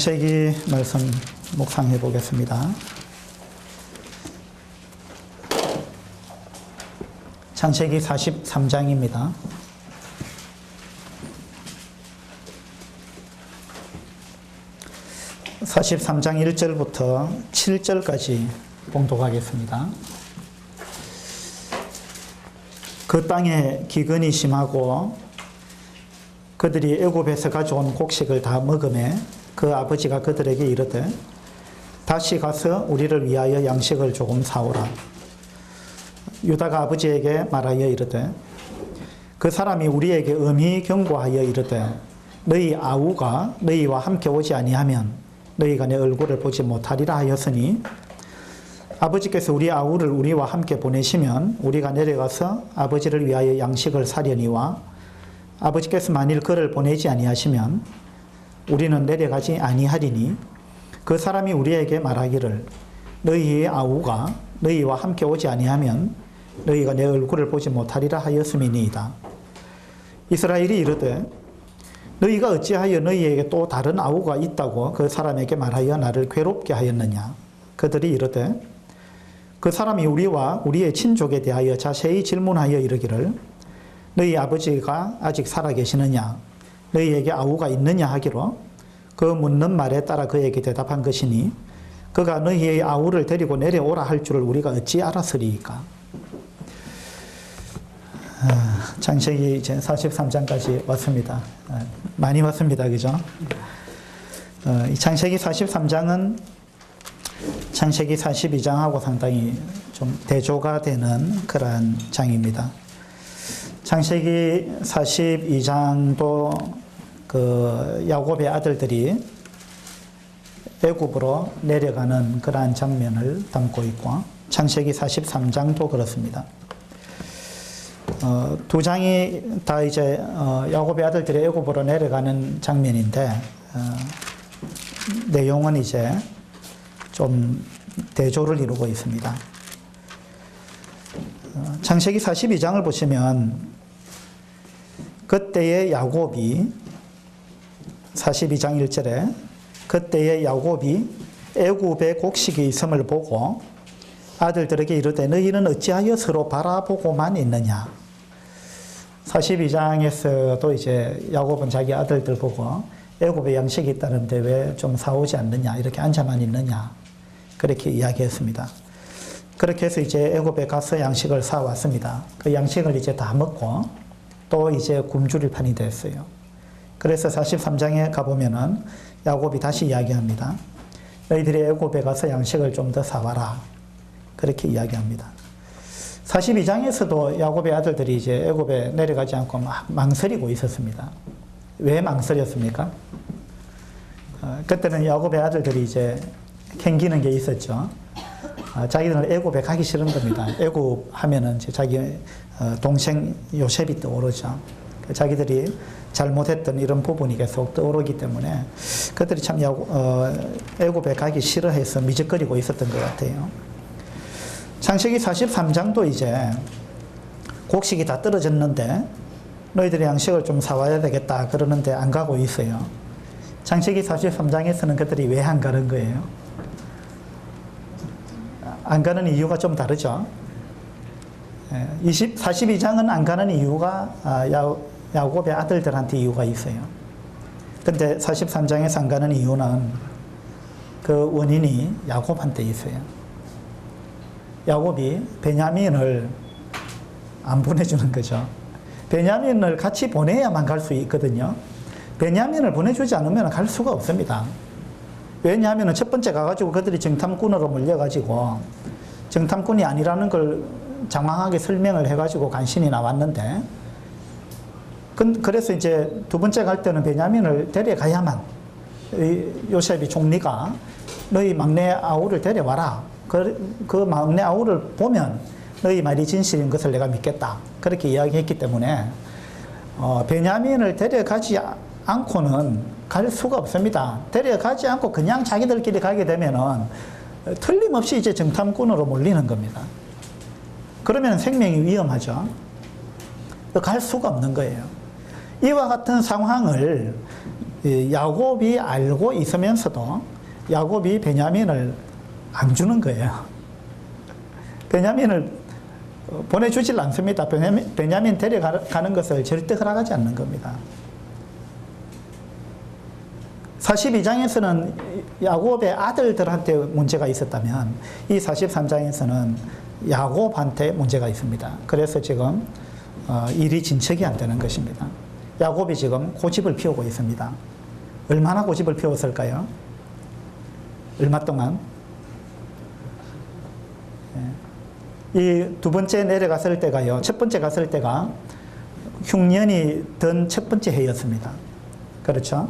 창세기 말씀 묵상해 보겠습니다. 창세기 43장입니다. 43장 1절부터 7절까지 봉독하겠습니다. 그 땅에 기근이 심하고 그들이 애굽에서 가져온 곡식을 다 먹으매 그 아버지가 그들에게 이르되 다시 가서 우리를 위하여 양식을 조금 사오라. 유다가 아버지에게 말하여 이르되 그 사람이 우리에게 엄히 경고하여 이르되 너희 아우가 너희와 함께 오지 아니하면 너희가 내 얼굴을 보지 못하리라 하였으니 아버지께서 우리 아우를 우리와 함께 보내시면 우리가 내려가서 아버지를 위하여 양식을 사려니와 아버지께서 만일 그를 보내지 아니하시면 우리는 내려가지 아니하리니 그 사람이 우리에게 말하기를 너희의 아우가 너희와 함께 오지 아니하면 너희가 내 얼굴을 보지 못하리라 하였음이니이다. 이스라엘이 이르되 너희가 어찌하여 너희에게 또 다른 아우가 있다고 그 사람에게 말하여 나를 괴롭게 하였느냐. 그들이 이르되 그 사람이 우리와 우리의 친족에 대하여 자세히 질문하여 이르기를 너희 아버지가 아직 살아계시느냐 너희에게 아우가 있느냐 하기로 그 묻는 말에 따라 그에게 대답한 것이니 그가 너희의 아우를 데리고 내려오라 할 줄을 우리가 어찌 알았으리이까. 창세기 이제 43장까지 왔습니다. 많이 왔습니다. 그죠? 이 창세기 43장은 창세기 42장하고 상당히 좀 대조가 되는 그러한 장입니다. 창세기 42장도 그 야곱의 아들들이 애굽으로 내려가는 그러한 장면을 담고 있고 창세기 43장도 그렇습니다. 두 장이 다 이제 야곱의 아들들이 애굽으로 내려가는 장면인데 내용은 이제 좀 대조를 이루고 있습니다. 창세기 42장을 보시면 그때의 야곱이 42장 1절에 그때의 야곱이 애굽에 곡식이 있음을 보고 아들들에게 이르되 너희는 어찌하여 서로 바라보고만 있느냐. 42장에서도 이제 야곱은 자기 아들들 보고 애굽에 양식이 있다는데 왜 좀 사오지 않느냐 이렇게 앉아만 있느냐 그렇게 이야기했습니다. 그렇게 해서 이제 애굽에 가서 양식을 사왔습니다. 그 양식을 이제 다 먹고 또 이제 굶주릴 판이 됐어요. 그래서 43장에 가보면은 야곱이 다시 이야기합니다. 너희들이 애굽에 가서 양식을 좀 더 사와라. 그렇게 이야기합니다. 42장에서도 야곱의 아들들이 이제 애굽에 내려가지 않고 망설이고 있었습니다. 왜 망설였습니까? 그때는 야곱의 아들들이 이제 캥기는 게 있었죠. 자기들은 애굽에 가기 싫은 겁니다. 애굽 하면은 이제 자기 동생 요셉이 떠오르죠. 자기들이 잘못했던 이런 부분이 계속 떠오르기 때문에 그들이 참 애굽에 가기 싫어해서 미적거리고 있었던 것 같아요. 창세기 43장도 이제 곡식이 다 떨어졌는데 너희들이 양식을 좀 사와야 되겠다 그러는데 안 가고 있어요. 창세기 43장에서는 그들이 왜 안 가는 거예요? 안 가는 이유가 좀 다르죠. 42장은 안 가는 이유가 야곱의 아들들한테 이유가 있어요. 근데 43장에서 안 가는 이유는 그 원인이 야곱한테 있어요. 야곱이 베냐민을 안 보내주는 거죠. 베냐민을 같이 보내야만 갈 수 있거든요. 베냐민을 보내주지 않으면 갈 수가 없습니다. 왜냐하면 첫 번째 가가지고 그들이 정탐꾼으로 몰려가지고 정탐꾼이 아니라는 걸 장황하게 설명을 해가지고 간신히 나왔는데 그래서 이제 두 번째 갈 때는 베냐민을 데려가야만 요셉이 총리가 너희 막내 아우를 데려와라. 그 막내 아우를 보면 너희 말이 진실인 것을 내가 믿겠다. 그렇게 이야기했기 때문에 베냐민을 데려가지 않고는 갈 수가 없습니다. 데려가지 않고 그냥 자기들끼리 가게 되면은 틀림없이 이제 정탐꾼으로 몰리는 겁니다. 그러면 생명이 위험하죠. 갈 수가 없는 거예요. 이와 같은 상황을 야곱이 알고 있으면서도 야곱이 베냐민을 안 주는 거예요. 베냐민을 보내주질 않습니다. 베냐민 데려가는 것을 절대 허락하지 않는 겁니다. 42장에서는 야곱의 아들들한테 문제가 있었다면 이 43장에서는 야곱한테 문제가 있습니다. 그래서 지금 일이 진척이 안 되는 것입니다. 야곱이 지금 고집을 피우고 있습니다. 얼마나 고집을 피웠을까요? 얼마 동안? 이 두 번째 내려갔을 때가요. 첫 번째 갔을 때가 흉년이 든 첫 번째 해였습니다. 그렇죠?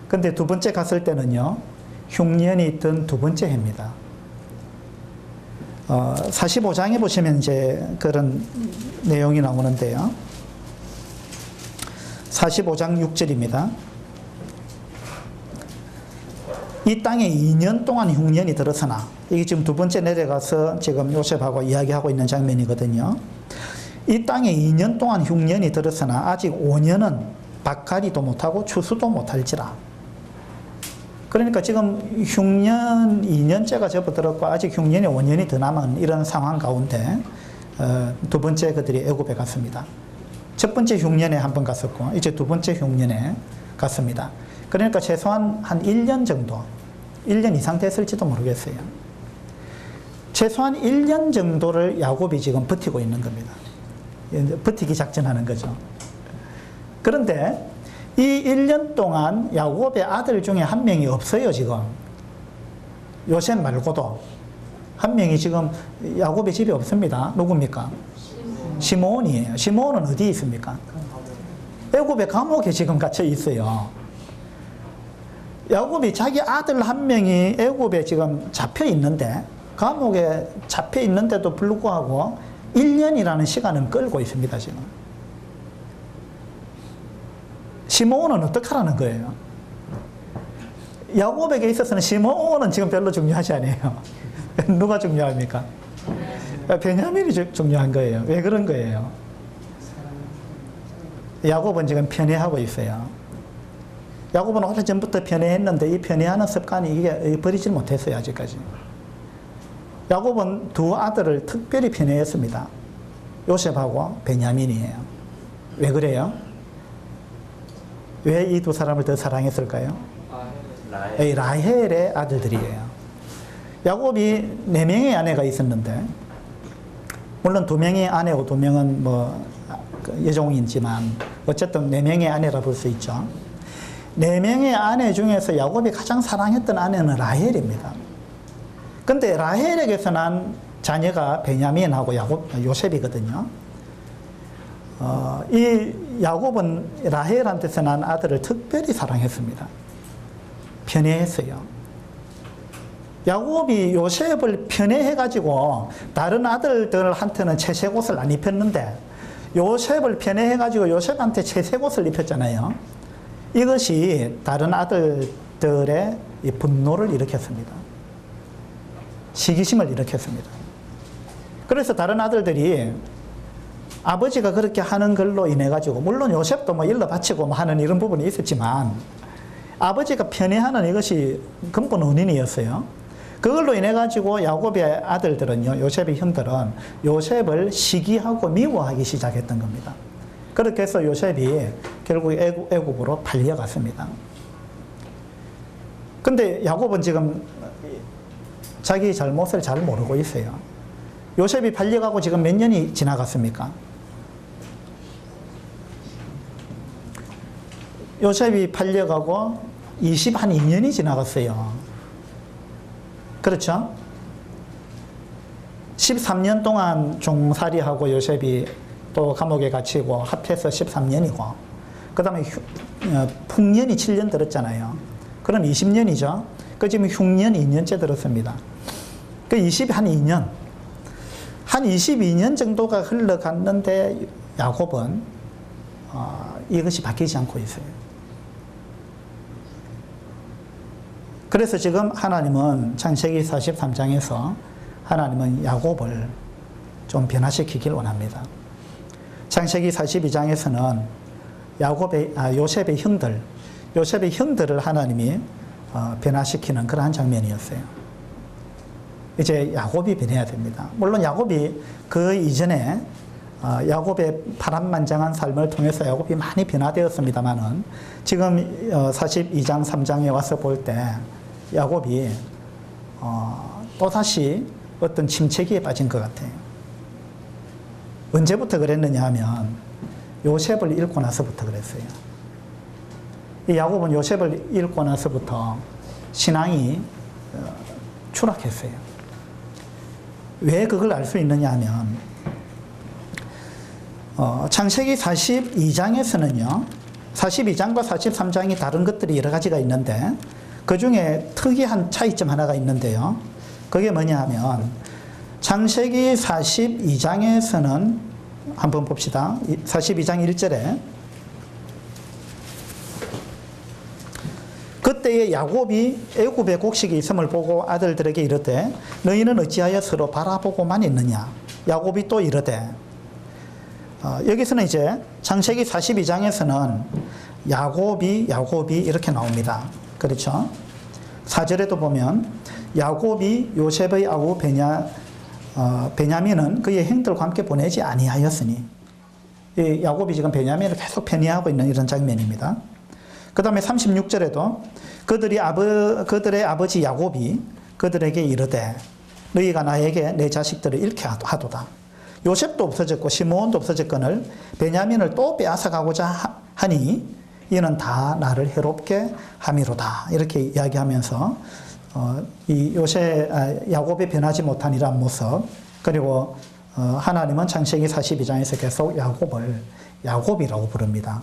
근데 두 번째 갔을 때는요, 흉년이 든 두 번째 해입니다. 45장에 보시면 이제 그런 내용이 나오는데요. 45장 6절입니다. 이 땅에 2년 동안 흉년이 들었으나, 이게 지금 두 번째 내려가서 지금 요셉하고 이야기하고 있는 장면이거든요. 이 땅에 2년 동안 흉년이 들었으나 아직 5년은 밭갈이도 못하고 추수도 못할지라. 그러니까 지금 흉년 2년째가 접어들었고 아직 흉년이 5년이 더 남은 이런 상황 가운데 두 번째 그들이 애굽에 갔습니다. 첫 번째 흉년에 한 번 갔었고 이제 두 번째 흉년에 갔습니다. 그러니까 최소한 한 1년 정도, 1년 이상 됐을지도 모르겠어요. 최소한 1년 정도를 야곱이 지금 버티고 있는 겁니다. 버티기 작전하는 거죠. 그런데 이 1년 동안 야곱의 아들 중에 한 명이 없어요, 지금. 요셉 말고도. 한 명이 지금 야곱의 집에 없습니다. 누굽니까? 시므온이에요. 시므온은 어디 있습니까? 애굽의 감옥에 지금 갇혀 있어요. 야곱이 자기 아들 한 명이 애굽에 지금 잡혀 있는데, 감옥에 잡혀 있는데도 불구하고 1년이라는 시간은 끌고 있습니다, 지금. 시므온은 어떡하라는 거예요? 야곱에게 있어서는 시므온은 지금 별로 중요하지 않아요. 누가 중요합니까? 베냐민이 중요한 거예요. 왜 그런 거예요? 야곱은 지금 편애하고 있어요. 야곱은 오래전부터 편애했는데 이 편애하는 습관이 이게 버리질 못했어요, 아직까지. 야곱은 두 아들을 특별히 편애했습니다. 요셉하고 베냐민이에요. 왜 그래요? 왜 이 두 사람을 더 사랑했을까요? 라헬의 아들들이에요. 야곱이 4명의 아내가 있었는데, 물론 2명의 아내고 2명은 뭐 여종이지만 어쨌든 4명의 아내라 볼 수 있죠. 4명의 아내 중에서 야곱이 가장 사랑했던 아내는 라헬입니다. 근데 라헬에게서 난 자녀가 베냐민하고 요셉이거든요. 이 야곱은 라헬한테서 난 아들을 특별히 사랑했습니다. 편애했어요. 야곱이 요셉을 편애해가지고 다른 아들들한테는 채색옷을 안 입혔는데 요셉을 편애해가지고 요셉한테 채색옷을 입혔잖아요. 이것이 다른 아들들의 이 분노를 일으켰습니다. 시기심을 일으켰습니다. 그래서 다른 아들들이 아버지가 그렇게 하는 걸로 인해 가지고, 물론 요셉도 뭐 일러 바치고 뭐 하는 이런 부분이 있었지만 아버지가 편애하는 이것이 근본 원인이었어요. 그걸로 인해 가지고 야곱의 아들들은요, 요셉의 형들은 요셉을 시기하고 미워하기 시작했던 겁니다. 그렇게 해서 요셉이 결국 애굽으로 팔려갔습니다. 근데 야곱은 지금 자기 잘못을 잘 모르고 있어요. 요셉이 팔려가고 지금 몇 년이 지나갔습니까? 요셉이 팔려가고 한 2년이 지나갔어요. 그렇죠? 13년 동안 종살이하고 요셉이 또 감옥에 갇히고 합해서 13년이고, 그 다음에 풍년이 7년 들었잖아요. 그럼 20년이죠. 그 지금 흉년 2년째 들었습니다. 그 한 2년. 한 22년 정도가 흘러갔는데 야곱은 이것이 바뀌지 않고 있어요. 그래서 지금 하나님은 창세기 43장에서 하나님은 야곱을 좀 변화시키길 원합니다. 창세기 42장에서는 요셉의 형들, 요셉의 형들을 하나님이 변화시키는 그러한 장면이었어요. 이제 야곱이 변해야 됩니다. 물론 야곱이 그 이전에 야곱의 파란만장한 삶을 통해서 야곱이 많이 변화되었습니다만은 지금 42장 3장에 와서 볼 때 야곱이 또다시 어떤 침체기에 빠진 것 같아요. 언제부터 그랬느냐 하면 요셉을 잃고 나서부터 그랬어요. 이 야곱은 요셉을 잃고 나서부터 신앙이 추락했어요. 왜 그걸 알 수 있느냐 하면 창세기 42장에서는요 42장과 43장이 다른 것들이 여러 가지가 있는데 그 중에 특이한 차이점 하나가 있는데요. 그게 뭐냐 하면 창세기 42장에서는 한번 봅시다. 42장 1절에 그때에 야곱이 애굽에 곡식이 있음을 보고 아들들에게 이르되 너희는 어찌하여 서로 바라보고만 있느냐. 야곱이 또 이르되 여기서는 이제 창세기 42장에서는 야곱이 이렇게 나옵니다. 그렇죠? 4절에도 보면 야곱이 요셉의 아우 베냐민은 그의 형들과 함께 보내지 아니하였으니 이 야곱이 지금 베냐민을 계속 편애하고 있는 이런 장면입니다. 그 다음에 36절에도 그들의 아버지 야곱이 그들에게 이르되 너희가 나에게 내 자식들을 잃게 하도다. 요셉도 없어졌고 시므온도 없어졌거늘 베냐민을 또 빼앗아가고자 하니 이는 다 나를 해롭게 함이로다. 이렇게 이야기하면서 이 야곱이 변하지 못한 이러한 모습, 그리고 하나님은 창세기 42장에서 계속 야곱을 야곱이라고 부릅니다.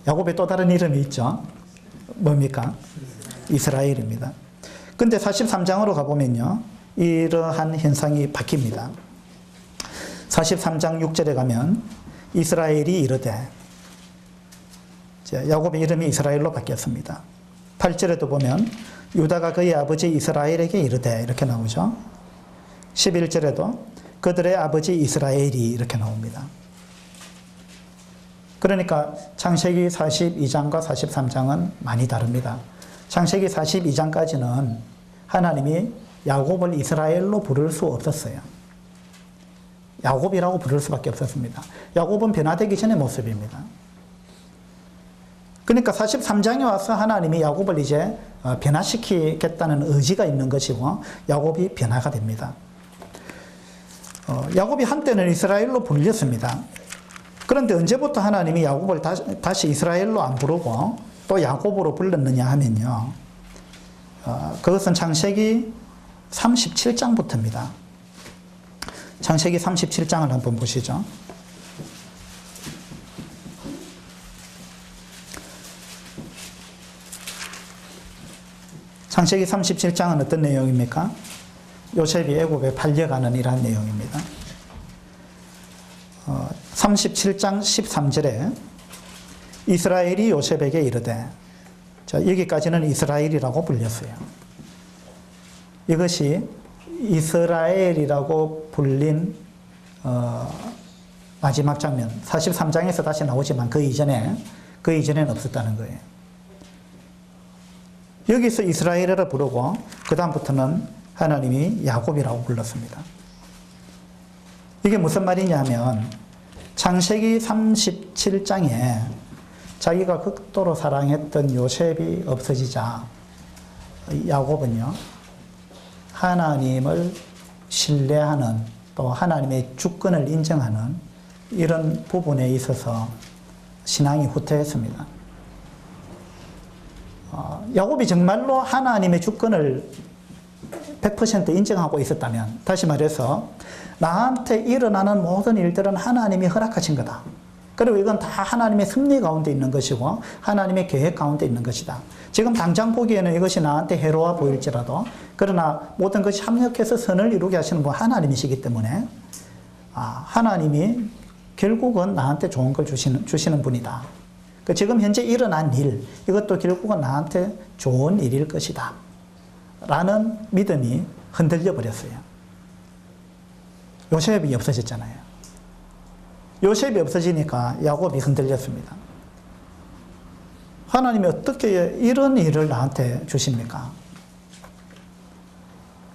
야곱의 또 다른 이름이 있죠. 뭡니까? 이스라엘입니다. 근데 43장으로 가보면요 이러한 현상이 바뀝니다. 43장 6절에 가면 이스라엘이 이르되, 야곱의 이름이 이스라엘로 바뀌었습니다. 8절에도 보면 유다가 그의 아버지 이스라엘에게 이르되 이렇게 나오죠. 11절에도 그들의 아버지 이스라엘이 이렇게 나옵니다. 그러니까 창세기 42장과 43장은 많이 다릅니다. 창세기 42장까지는 하나님이 야곱을 이스라엘로 부를 수 없었어요. 야곱이라고 부를 수밖에 없었습니다. 야곱은 변화되기 전의 모습입니다. 그러니까 43장에 와서 하나님이 야곱을 이제 변화시키겠다는 의지가 있는 것이고 야곱이 변화가 됩니다. 야곱이 한때는 이스라엘로 불렸습니다. 그런데 언제부터 하나님이 야곱을 다시 이스라엘로 안 부르고 또 야곱으로 불렀느냐 하면요. 그것은 창세기 37장부터입니다. 창세기 37장을 한번 보시죠. 창세기 37장은 어떤 내용입니까? 요셉이 애굽에 팔려가는 이러한 내용입니다. 37장 13절에 이스라엘이 요셉에게 이르되, 자, 여기까지는 이스라엘이라고 불렸어요. 이것이 이스라엘이라고 불린 마지막 장면, 43장에서 다시 나오지만 그 이전에는 없었다는 거예요. 여기서 이스라엘이라 부르고 그 다음부터는 하나님이 야곱이라고 불렀습니다. 이게 무슨 말이냐면 창세기 37장에 자기가 극도로 사랑했던 요셉이 없어지자 야곱은요 하나님을 신뢰하는, 또 하나님의 주권을 인정하는 이런 부분에 있어서 신앙이 후퇴했습니다. 야곱이 정말로 하나님의 주권을 100% 인정하고 있었다면, 다시 말해서 나한테 일어나는 모든 일들은 하나님이 허락하신 거다. 그리고 이건 다 하나님의 섭리 가운데 있는 것이고 하나님의 계획 가운데 있는 것이다. 지금 당장 보기에는 이것이 나한테 해로워 보일지라도, 그러나 모든 것이 합력해서 선을 이루게 하시는 분 하나님이시기 때문에 하나님이 결국은 나한테 좋은 걸 주시는 분이다. 지금 현재 일어난 일, 이것도 결국은 나한테 좋은 일일 것이다 라는 믿음이 흔들려 버렸어요. 요셉이 없어졌잖아요. 요셉이 없어지니까 야곱이 흔들렸습니다. 하나님이 어떻게 이런 일을 나한테 주십니까?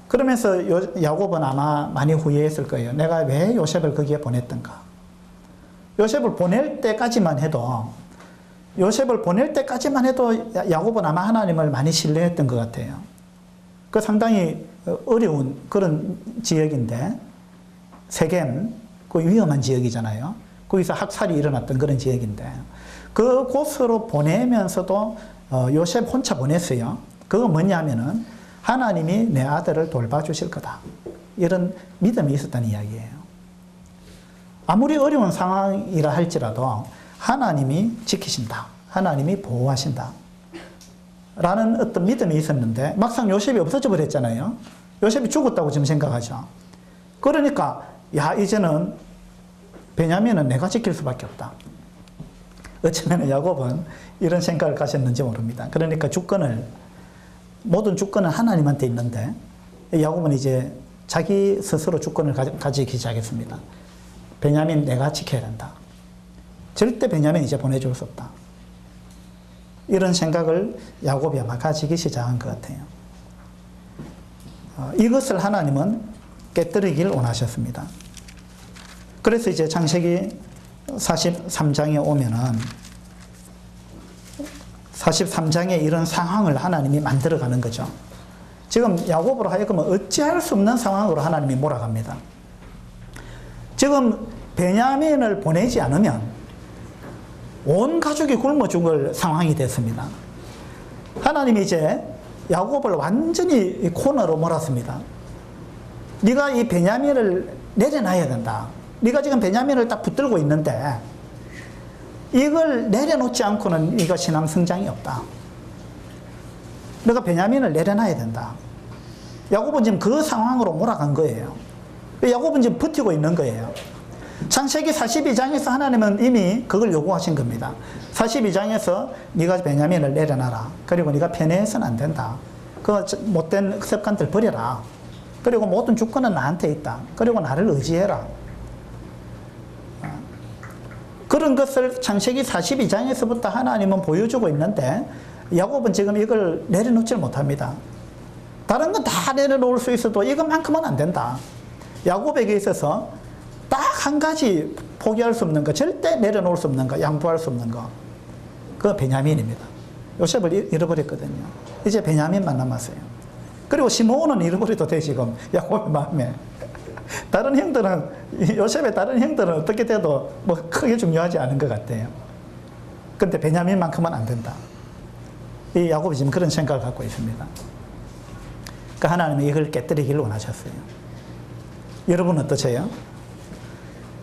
그러면서 야곱은 아마 많이 후회했을 거예요. 내가 왜 요셉을 거기에 보냈던가? 요셉을 보낼 때까지만 해도 야곱은 아마 하나님을 많이 신뢰했던 것 같아요. 그 상당히 어려운 그런 지역인데, 세겜, 그 위험한 지역이잖아요. 거기서 학살이 일어났던 그런 지역인데, 그 곳으로 보내면서도 요셉 혼자 보냈어요. 그거 뭐냐면은 하나님이 내 아들을 돌봐주실 거다. 이런 믿음이 있었다는 이야기예요. 아무리 어려운 상황이라 할지라도 하나님이 지키신다. 하나님이 보호하신다. 라는 어떤 믿음이 있었는데 막상 요셉이 없어져 버렸잖아요. 요셉이 죽었다고 지금 생각하죠. 그러니까 야, 이제는 베냐민은 내가 지킬 수밖에 없다. 어쩌면 야곱은 이런 생각을 가졌는지 모릅니다. 그러니까 모든 주권은 하나님한테 있는데 야곱은 이제 자기 스스로 주권을 가지기 시작했습니다. 베냐민 내가 지켜야 된다. 절대 베냐민 이제 보내줄 수 없다. 이런 생각을 야곱이 아마 가지기 시작한 것 같아요. 이것을 하나님은 깨뜨리길 원하셨습니다. 그래서 이제 창세기 43장에 오면은 43장에 이런 상황을 하나님이 만들어가는 거죠. 지금 야곱으로 하여금 어찌할 수 없는 상황으로 하나님이 몰아갑니다. 지금 베냐민을 보내지 않으면 온 가족이 굶어 죽을 상황이 됐습니다. 하나님이 이제 야곱을 완전히 코너로 몰았습니다. 네가 이 베냐민을 내려놔야 된다. 네가 지금 베냐민을 딱 붙들고 있는데 이걸 내려놓지 않고는 네가 신앙 성장이 없다. 네가 베냐민을 내려놔야 된다. 야곱은 지금 그 상황으로 몰아간 거예요. 야곱은 지금 버티고 있는 거예요. 창세기 42장에서 하나님은 이미 그걸 요구하신 겁니다. 42장에서 네가 베냐민을 내려놔라. 그리고 네가 편애해서는 안 된다. 그 못된 습관들 버려라. 그리고 모든 주권은 나한테 있다. 그리고 나를 의지해라. 그런 것을 창세기 42장에서부터 하나님은 보여주고 있는데 야곱은 지금 이걸 내려놓지 못합니다. 다른 건 다 내려놓을 수 있어도 이것만큼은 안 된다. 야곱에게 있어서 딱 한 가지 포기할 수 없는 거, 절대 내려놓을 수 없는 거, 양보할 수 없는 거, 그건 베냐민입니다. 요셉을 잃어버렸거든요. 이제 베냐민만 남았어요. 그리고 시므온은 잃어버려도 돼. 지금 야곱의 마음에 다른 형들은, 요셉의 다른 형들은 어떻게 돼도 뭐 크게 중요하지 않은 것 같아요. 근데 베냐민만큼은 안 된다. 이 야곱이 지금 그런 생각을 갖고 있습니다. 그러니까 하나님이 이걸 깨뜨리기를 원하셨어요. 여러분은 어떠세요?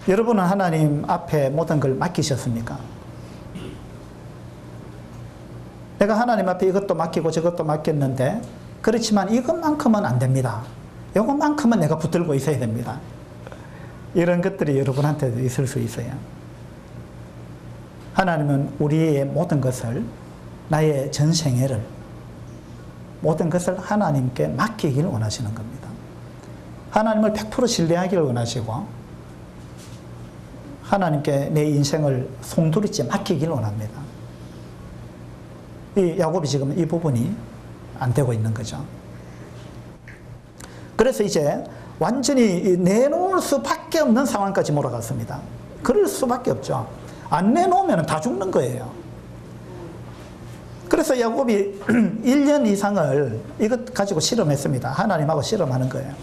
여러분은 하나님 앞에 모든 걸 맡기셨습니까? 내가 하나님 앞에 이것도 맡기고 저것도 맡겼는데 그렇지만 이것만큼은 안 됩니다. 이것만큼은 내가 붙들고 있어야 됩니다. 이런 것들이 여러분한테도 있을 수 있어요. 하나님은 우리의 모든 것을, 나의 전생애를, 모든 것을 하나님께 맡기길 원하시는 겁니다. 하나님을 100% 신뢰하기를 원하시고 하나님께 내 인생을 송두리째 맡기길 원합니다. 이 야곱이 지금 이 부분이 안 되고 있는 거죠. 그래서 이제 완전히 내놓을 수밖에 없는 상황까지 몰아갔습니다. 그럴 수밖에 없죠. 안 내놓으면 다 죽는 거예요. 그래서 야곱이 1년 이상을 이것 가지고 실험했습니다. 하나님하고 실험하는 거예요.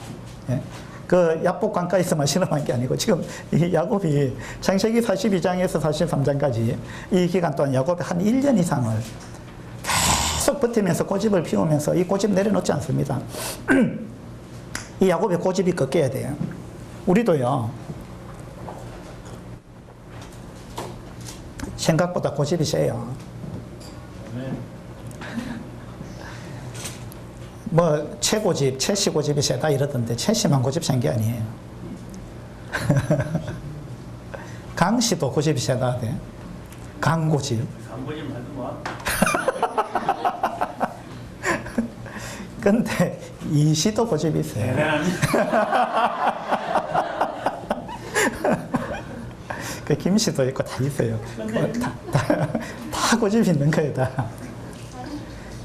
예. 그 야복 강가에서만 실험한 게 아니고 지금 이 야곱이 창세기 42장에서 43장까지 이 기간 동안 야곱이 한 1년 이상을 계속 버티면서 고집을 피우면서 이 고집 내려놓지 않습니다. 이 야곱의 고집이 꺾여야 돼요. 우리도요, 생각보다 고집이 세요. 뭐 최고집, 최씨고집이 세다 이러던데 최씨만 고집 센 게 아니에요. 강씨도 고집이 세다 하대. 강고집. 강고집 말도 근데 이씨도 고집이 있어요. 그 김씨도 있고 다 있어요. 다 고집이 있는 거예요, 다.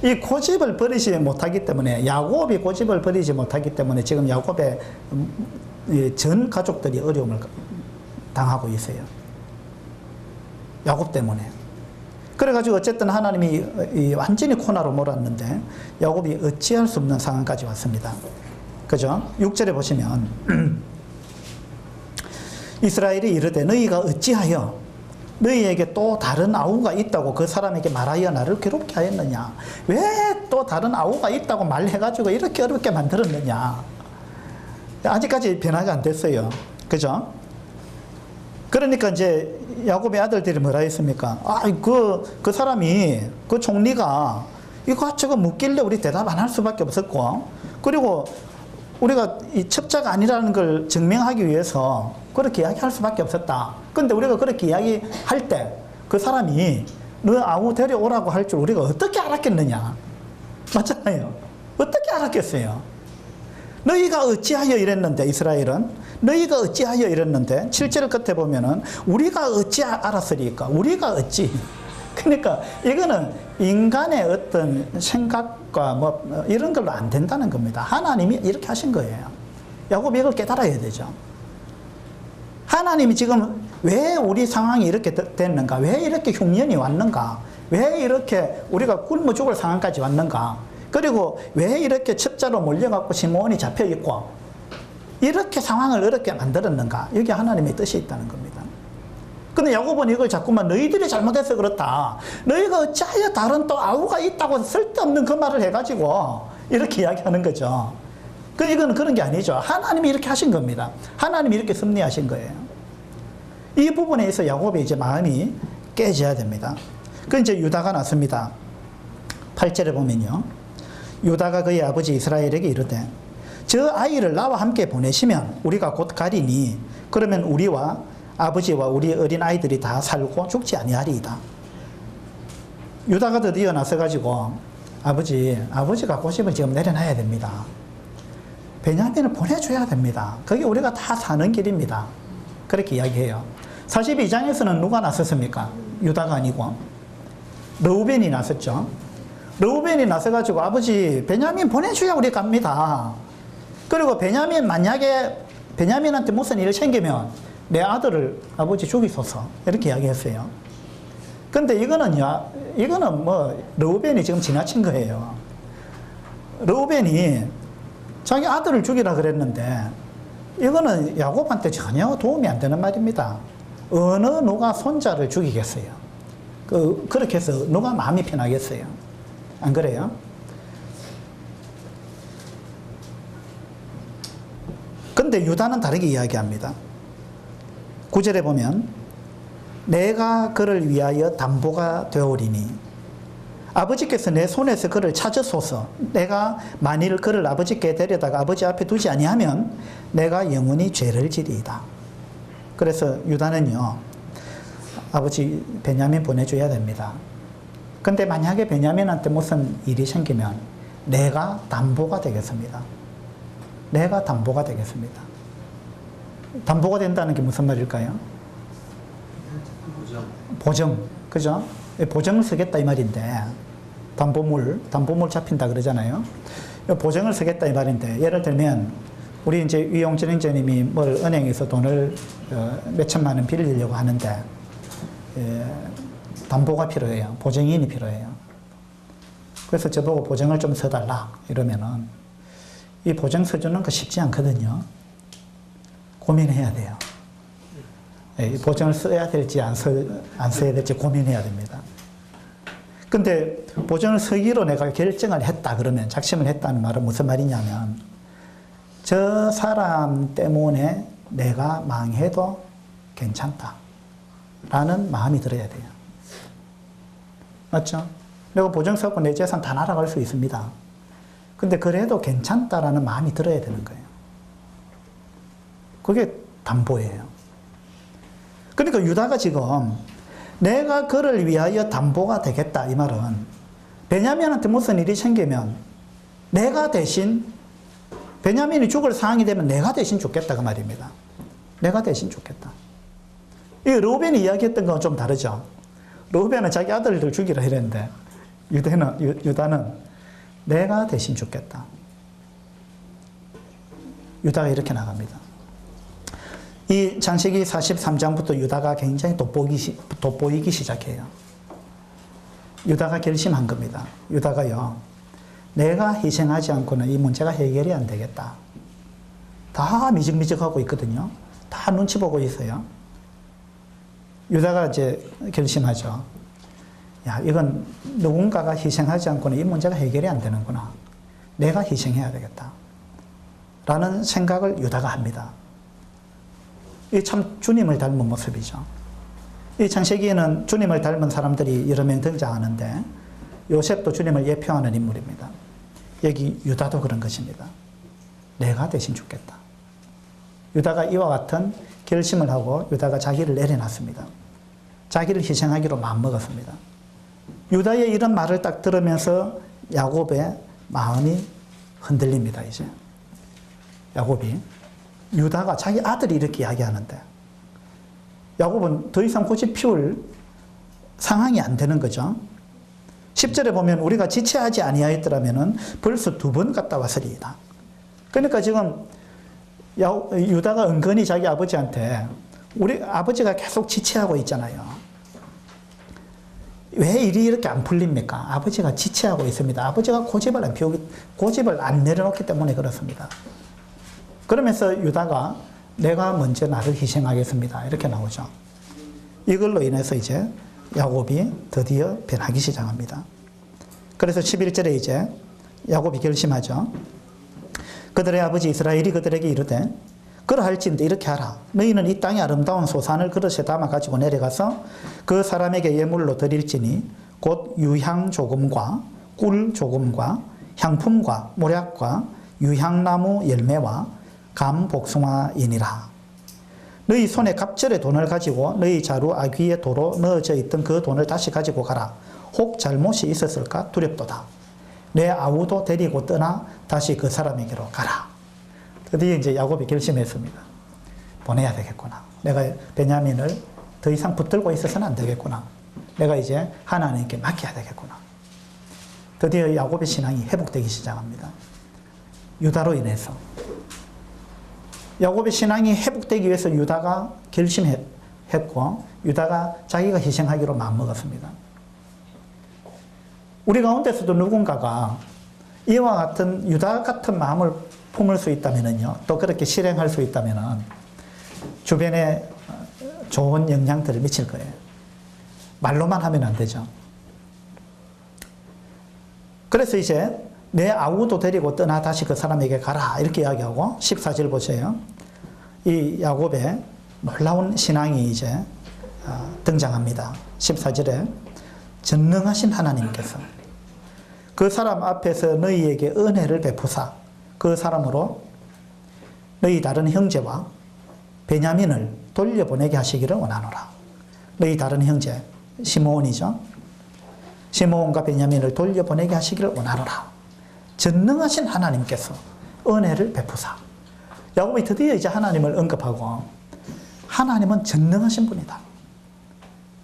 이 고집을 버리지 못하기 때문에, 야곱이 고집을 버리지 못하기 때문에 지금 야곱의 전 가족들이 어려움을 당하고 있어요. 야곱 때문에. 그래가지고 어쨌든 하나님이 완전히 코너로 몰았는데 야곱이 어찌할 수 없는 상황까지 왔습니다. 그죠? 6절에 보시면 이스라엘이 이르되 너희가 어찌하여 너희에게 또 다른 아우가 있다고 그 사람에게 말하여 나를 괴롭게 하였느냐? 왜 또 다른 아우가 있다고 말해가지고 이렇게 어렵게 만들었느냐? 아직까지 변화가 안 됐어요. 그죠? 그러니까 이제 야곱의 아들들이 뭐라 했습니까? 그 사람이, 그 총리가 이것저것 묻길래 우리 대답 안 할 수밖에 없었고, 그리고 우리가 이 첩자가 아니라는 걸 증명하기 위해서 그렇게 이야기할 수밖에 없었다. 근데 우리가 그렇게 이야기할 때 그 사람이 너 아우 데려오라고 할 줄 우리가 어떻게 알았겠느냐? 맞잖아요. 어떻게 알았겠어요? 너희가 어찌하여 이랬는데, 이스라엘은 너희가 어찌하여 이랬는데 7절 끝에 보면은 우리가 어찌 알았으리까? 우리가 어찌? 그러니까 이거는 인간의 어떤 생각과 뭐 이런 걸로 안 된다는 겁니다. 하나님이 이렇게 하신 거예요. 야곱이 이걸 깨달아야 되죠. 하나님이 지금 왜 우리 상황이 이렇게 됐는가? 왜 이렇게 흉년이 왔는가? 왜 이렇게 우리가 굶어 죽을 상황까지 왔는가? 그리고 왜 이렇게 첩자로 몰려갖고 시므온이 잡혀있고 이렇게 상황을 어렵게 만들었는가? 여기 하나님의 뜻이 있다는 겁니다. 근데 야곱은 이걸 자꾸만 너희들이 잘못해서 그렇다. 너희가 어찌하여 다른 또 아우가 있다고 쓸데없는 그 말을 해가지고 이렇게 이야기하는 거죠. 이건 그런 게 아니죠. 하나님이 이렇게 하신 겁니다. 하나님이 이렇게 섭리하신 거예요. 이 부분에 있어 야곱의 이제 마음이 깨져야 됩니다. 이제 유다가 났습니다. 8절에 보면요. 유다가 그의 아버지 이스라엘에게 이르되 저 아이를 나와 함께 보내시면 우리가 곧 가리니 그러면 우리와 아버지와 우리 어린 아이들이 다 살고 죽지 아니하리이다. 유다가 드디어 나서가지고 아버지가 고집을 지금 내려놔야 됩니다. 베냐민을 보내줘야 됩니다. 그게 우리가 다 사는 길입니다. 그렇게 이야기해요. 42장에서는 누가 나섰습니까? 유다가 아니고 르우벤이 나섰죠. 르우벤이 나서가지고 아버지 베냐민 보내줘야 우리 갑니다. 그리고 만약에 베냐민한테 무슨 일이 생기면 내 아들을 아버지 죽이소서 이렇게 이야기했어요. 근데 이거는 뭐 르우벤이 지금 지나친 거예요. 르우벤이 자기 아들을 죽이라 그랬는데 이거는 야곱한테 전혀 도움이 안 되는 말입니다. 누가 손자를 죽이겠어요? 그렇게 해서 누가 마음이 편하겠어요? 안 그래요? 근데 유다는 다르게 이야기합니다. 9절에 보면 내가 그를 위하여 담보가 되오리니 아버지께서 내 손에서 그를 찾으소서. 내가 만일 그를 아버지께 데려다가 아버지 앞에 두지 아니하면 내가 영원히 죄를 지리이다. 그래서 유다는요, 아버지 베냐민 보내줘야 됩니다. 근데 만약에 베냐민한테 무슨 일이 생기면 내가 담보가 되겠습니다. 내가 담보가 되겠습니다. 담보가 된다는 게 무슨 말일까요? 보증. 그죠? 보증을 쓰겠다 이 말인데, 담보물 잡힌다 그러잖아요. 보증을 쓰겠다 이 말인데, 예를 들면, 우리 이제 위용진 행정님이 은행에서 돈을 몇천만 원 빌리려고 하는데, 담보가 필요해요. 보증인이 필요해요. 그래서 저보고 보증을 좀 써달라 이러면은, 이 보증 써주는 거 쉽지 않거든요. 고민해야 돼요. 보증을 써야 될지 안 써야 될지 고민해야 됩니다. 근데 보증을 쓰기로 내가 결정을 했다 그러면, 작심을 했다는 말은 무슨 말이냐면 저 사람 때문에 내가 망해도 괜찮다 라는 마음이 들어야 돼요. 맞죠? 내가 보증 써고 내 재산 다 날아갈 수 있습니다. 근데 그래도 괜찮다라는 마음이 들어야 되는 거예요. 그게 담보예요. 그러니까 유다가 지금 내가 그를 위하여 담보가 되겠다 이 말은, 베냐민한테 무슨 일이 생기면 내가 대신, 베냐민이 죽을 상황이 되면 내가 대신 죽겠다 그 말입니다. 내가 대신 죽겠다. 이 르우벤이 이야기했던 건 좀 다르죠. 르우벤은 자기 아들들 죽이라 이랬는데 유다는 내가 대신 죽겠다. 유다가 이렇게 나갑니다. 이 창세기 43장부터 유다가 굉장히 돋보이기 시작해요. 유다가 결심한 겁니다. 유다가요, 내가 희생하지 않고는 이 문제가 해결이 안 되겠다. 다 미적미적하고 있거든요. 다 눈치 보고 있어요. 유다가 이제 결심하죠. 야, 이건 누군가가 희생하지 않고는 이 문제가 해결이 안 되는구나. 내가 희생해야 되겠다. 라는 생각을 유다가 합니다. 이 참 주님을 닮은 모습이죠. 이 창세기에는 주님을 닮은 사람들이 여러 명 등장하는데 요셉도 주님을 예표하는 인물입니다. 여기 유다도 그런 것입니다. 내가 대신 죽겠다. 유다가 이와 같은 결심을 하고 유다가 자기를 내려놨습니다. 자기를 희생하기로 마음먹었습니다. 유다의 이런 말을 딱 들으면서 야곱의 마음이 흔들립니다. 이제 야곱이, 유다가 자기 아들이 이렇게 이야기하는데 야곱은 더 이상 고집 피울 상황이 안 되는 거죠. 10절에 보면 우리가 지체하지 아니하였더라면 벌써 2번 갔다 왔으리이다. 그러니까 지금 유다가 은근히 자기 아버지한테 우리 아버지가 계속 지체하고 있잖아요. 왜 일이 이렇게 안 풀립니까? 아버지가 지체하고 있습니다. 아버지가 고집을 안 내려놓기 때문에 그렇습니다. 그러면서 유다가 내가 먼저 나를 희생하겠습니다. 이렇게 나오죠. 이걸로 인해서 이제 야곱이 드디어 변하기 시작합니다. 그래서 11절에 이제 야곱이 결심하죠. 그들의 아버지 이스라엘이 그들에게 이르되 그러할진대 이렇게 하라. 너희는 이 땅의 아름다운 소산을 그릇에 담아 가지고 내려가서 그 사람에게 예물로 드릴지니 곧 유향 조금과 꿀 조금과 향품과 모략과 유향나무 열매와 감 복숭아이니라. 너희 손에 갑절의 돈을 가지고 너희 자루 아귀의 도로 넣어져 있던 그 돈을 다시 가지고 가라. 혹 잘못이 있었을까 두렵도다. 내 아우도 데리고 떠나 다시 그 사람에게로 가라. 드디어 이제 야곱이 결심했습니다. 보내야 되겠구나. 내가 베냐민을 더 이상 붙들고 있어서는 안 되겠구나. 내가 이제 하나님께 맡겨야 되겠구나. 드디어 야곱의 신앙이 회복되기 시작합니다. 유다로 인해서. 야곱의 신앙이 회복되기 위해서 유다가 결심했고 유다가 자기가 희생하기로 마음먹었습니다. 우리 가운데서도 누군가가 이와 같은 유다 같은 마음을 품을 수 있다면요, 또 그렇게 실행할 수 있다면 주변에 좋은 영향들을 미칠 거예요. 말로만 하면 안 되죠. 그래서 이제 내 아우도 데리고 떠나 다시 그 사람에게 가라 이렇게 이야기하고 14절 보세요. 이 야곱의 놀라운 신앙이 이제 등장합니다. 14절에 전능하신 하나님께서 그 사람 앞에서 너희에게 은혜를 베푸사 그 사람으로 너희 다른 형제와 베냐민을 돌려보내게 하시기를 원하노라. 너희 다른 형제 시므온이죠. 시므온과 베냐민을 돌려보내게 하시기를 원하노라. 전능하신 하나님께서 은혜를 베푸사. 야곱이 드디어 이제 하나님을 언급하고 하나님은 전능하신 분이다.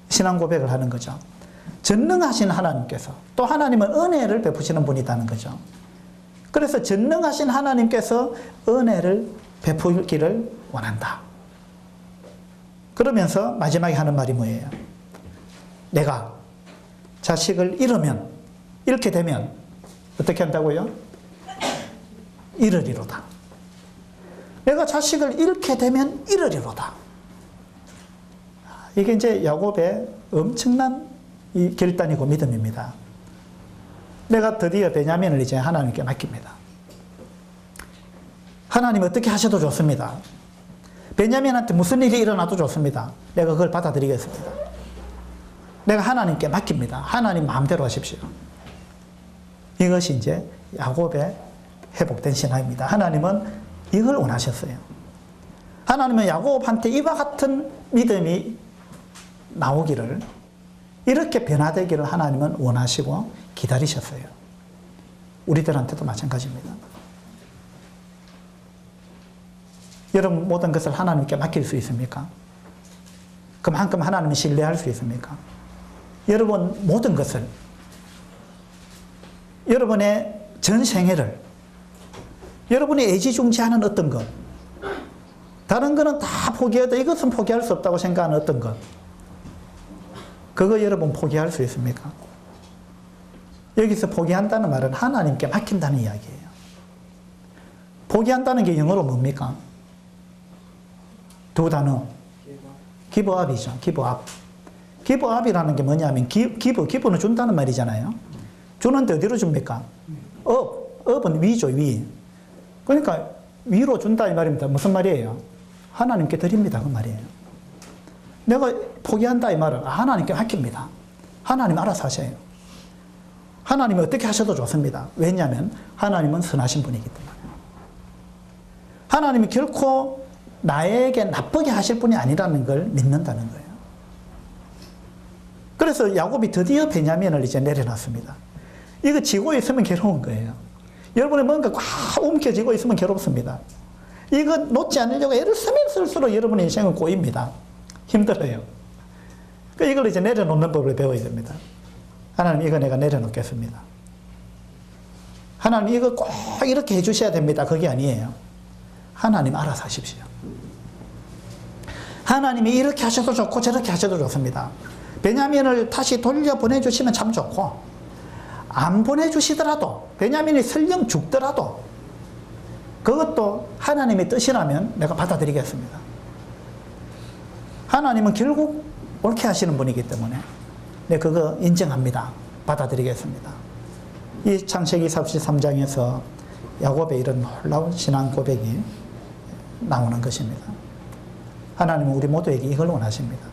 신앙 고백을 하는 거죠. 전능하신 하나님께서 또 하나님은 은혜를 베푸시는 분이라는 거죠. 그래서 전능하신 하나님께서 은혜를 베풀기를 원한다. 그러면서 마지막에 하는 말이 뭐예요? 내가 자식을 잃게 되면 어떻게 한다고요? 잃으리로다. 내가 자식을 잃게 되면 잃으리로다. 이게 이제 야곱의 엄청난 이 결단이고 믿음입니다. 내가 드디어 베냐민을 이제 하나님께 맡깁니다. 하나님 어떻게 하셔도 좋습니다. 베냐민한테 무슨 일이 일어나도 좋습니다. 내가 그걸 받아들이겠습니다. 내가 하나님께 맡깁니다. 하나님 마음대로 하십시오. 이것이 이제 야곱의 회복된 신앙입니다. 하나님은 이걸 원하셨어요. 하나님은 야곱한테 이와 같은 믿음이 나오기를, 이렇게 변화되기를 하나님은 원하시고 기다리셨어요. 우리들한테도 마찬가지입니다. 여러분 모든 것을 하나님께 맡길 수 있습니까? 그만큼 하나님을 신뢰할 수 있습니까? 여러분 모든 것을, 여러분의 전 생애를, 여러분이 애지중지하는 어떤 것, 다른 거는 다 포기해도 이것은 포기할 수 없다고 생각하는 어떤 것, 그거 여러분 포기할 수 있습니까? 여기서 포기한다는 말은 하나님께 맡긴다는 이야기예요. 포기한다는 게 영어로 뭡니까? 두 단어. give up이죠. give up. give up이라는 게 뭐냐면 give는 준다는 말이잖아요. 주는데 어디로 줍니까? up은 위죠, 위. 그러니까 위로 준다 이 말입니다. 무슨 말이에요? 하나님께 드립니다. 그 말이에요. 내가 포기한다 이 말은 하나님께 맡깁니다. 하나님 알아서 하셔요. 하나님이 어떻게 하셔도 좋습니다. 왜냐하면 하나님은 선하신 분이기 때문에. 하나님이 결코 나에게 나쁘게 하실 분이 아니라는 걸 믿는다는 거예요. 그래서 야곱이 드디어 베냐민을 이제 내려놨습니다. 이거 지고 있으면 괴로운 거예요. 여러분이 뭔가 꽉 움켜쥐고 있으면 괴롭습니다. 이거 놓지 않으려고 애를 쓰면 쓸수록 여러분의 인생은 꼬입니다. 힘들어요. 그러니까 이걸 이제 내려놓는 법을 배워야 됩니다. 하나님 이거 내가 내려놓겠습니다. 하나님 이거 꼭 이렇게 해주셔야 됩니다. 그게 아니에요. 하나님 알아서 하십시오. 하나님이 이렇게 하셔도 좋고 저렇게 하셔도 좋습니다. 베냐민을 다시 돌려 보내주시면 참 좋고, 안 보내주시더라도, 베냐민이 설령 죽더라도 그것도 하나님의 뜻이라면 내가 받아들이겠습니다. 하나님은 결국 옳게 하시는 분이기 때문에 네, 그거 인정합니다. 받아들이겠습니다. 이 창세기 33장에서 야곱의 이런 놀라운 신앙 고백이 나오는 것입니다. 하나님은 우리 모두에게 이걸 원하십니다.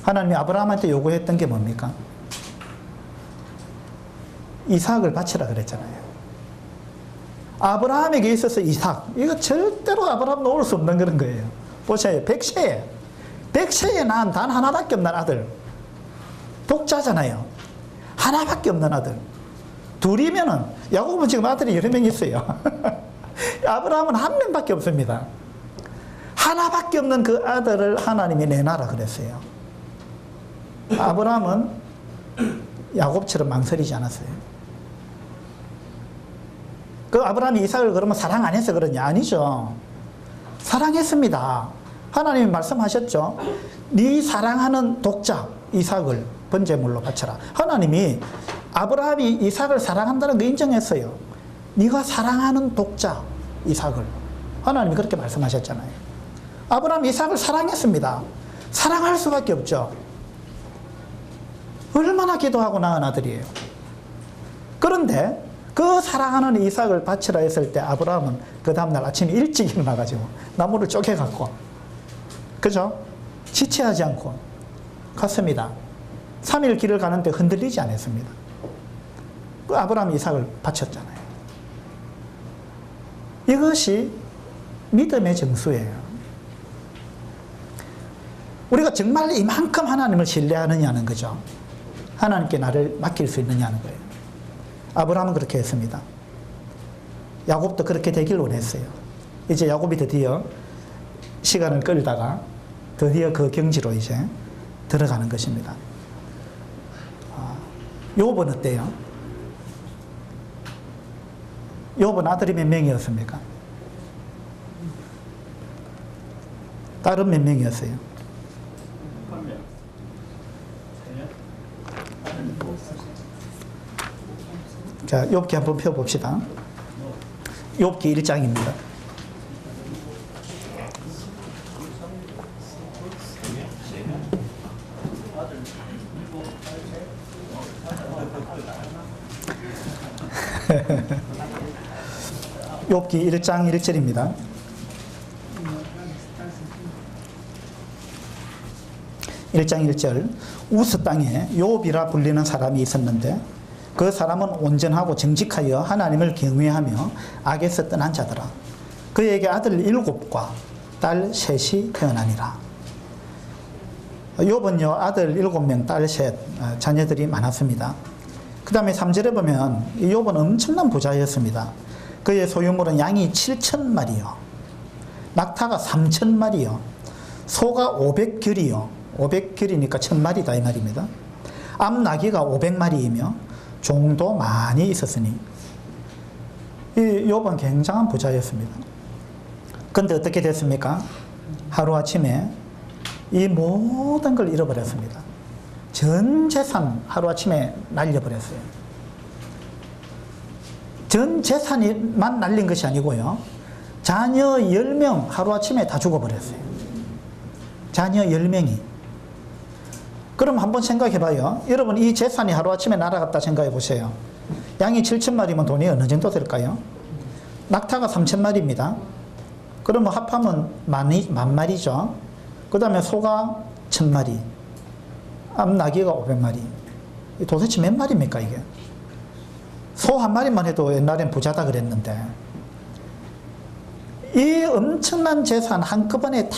하나님이 아브라함한테 요구했던 게 뭡니까? 이삭을 바치라 그랬잖아요. 아브라함에게 있어서 이삭, 이거 절대로 아브라함 놓을 수 없는 그런 거예요. 보세요. 백세에 낳은 단 하나밖에 없는 아들. 독자잖아요. 하나밖에 없는 아들. 둘이면은, 야곱은 지금 아들이 여러 명 있어요. 아브라함은 한 명밖에 없습니다. 하나밖에 없는 그 아들을 하나님이 내놔라 그랬어요. 아브라함은 야곱처럼 망설이지 않았어요. 그 아브라함이 이삭을 그러면 사랑 안 해서 그러냐? 아니죠. 사랑했습니다. 하나님이 말씀하셨죠. 네 사랑하는 독자 이삭을 번제물로 바쳐라. 하나님이 아브라함이 이삭을 사랑한다는 거 인정했어요. 네가 사랑하는 독자 이삭을. 하나님이 그렇게 말씀하셨잖아요. 아브라함이 이삭을 사랑했습니다. 사랑할 수밖에 없죠. 얼마나 기도하고 낳은 아들이에요. 그런데 그 사랑하는 이삭을 바치라 했을 때 아브라함은 그 다음날 아침에 일찍 일어나가지고 나무를 쪼개갖고, 그죠? 지체하지 않고 갔습니다. 3일 길을 가는데 흔들리지 않았습니다. 그 아브라함이 이삭을 바쳤잖아요. 이것이 믿음의 정수예요. 우리가 정말 이만큼 하나님을 신뢰하느냐는 거죠. 하나님께 나를 맡길 수 있느냐는 거예요. 아브라함은 그렇게 했습니다. 야곱도 그렇게 되길 원했어요. 이제 야곱이 드디어 시간을 끌다가 드디어 그 경지로 이제 들어가는 것입니다. 욥은 어때요? 욥은 아들이 몇 명이었습니까? 딸은 몇 명이었어요? 한 명. 자, 욥기 한번 펴봅시다. 욥기 1장입니다. 욥기 1장 1절입니다. (1장 1절) 우스 땅에 욥이라 불리는 사람이 있었는데 그 사람은 온전하고 정직하여 하나님을 경외하며 악에서 떠난 자더라. 그에게 아들 7과 딸 3이 태어나니라. 욥은요 아들 7명, 딸 3, 자녀들이 많았습니다. 그 다음에 3절에 보면 욥은 엄청난 부자였습니다. 그의 소유물은 양이 7,000마리요, 낙타가 3,000마리요, 소가 500결이요. 500결이니까 1000마리다 이 말입니다. 암나귀가 500마리이며 종도 많이 있었으니 이 욥은 굉장한 부자였습니다. 그런데 어떻게 됐습니까? 하루아침에 이 모든 걸 잃어버렸습니다. 전 재산 하루아침에 날려버렸어요. 전 재산이만 날린 것이 아니고요. 자녀 10명 하루아침에 다 죽어버렸어요. 자녀 10명이. 그럼 한번 생각해 봐요. 여러분 이 재산이 하루아침에 날아갔다 생각해 보세요. 양이 7,000마리면 돈이 어느 정도 될까요? 낙타가 3,000마리입니다. 그러면 합하면 만 마리죠. 그 다음에 소가 1,000마리, 암나귀가 500마리. 도대체 몇 마리입니까 이게? 소 한 마리만 해도 옛날엔 부자다 그랬는데 이 엄청난 재산 한꺼번에 다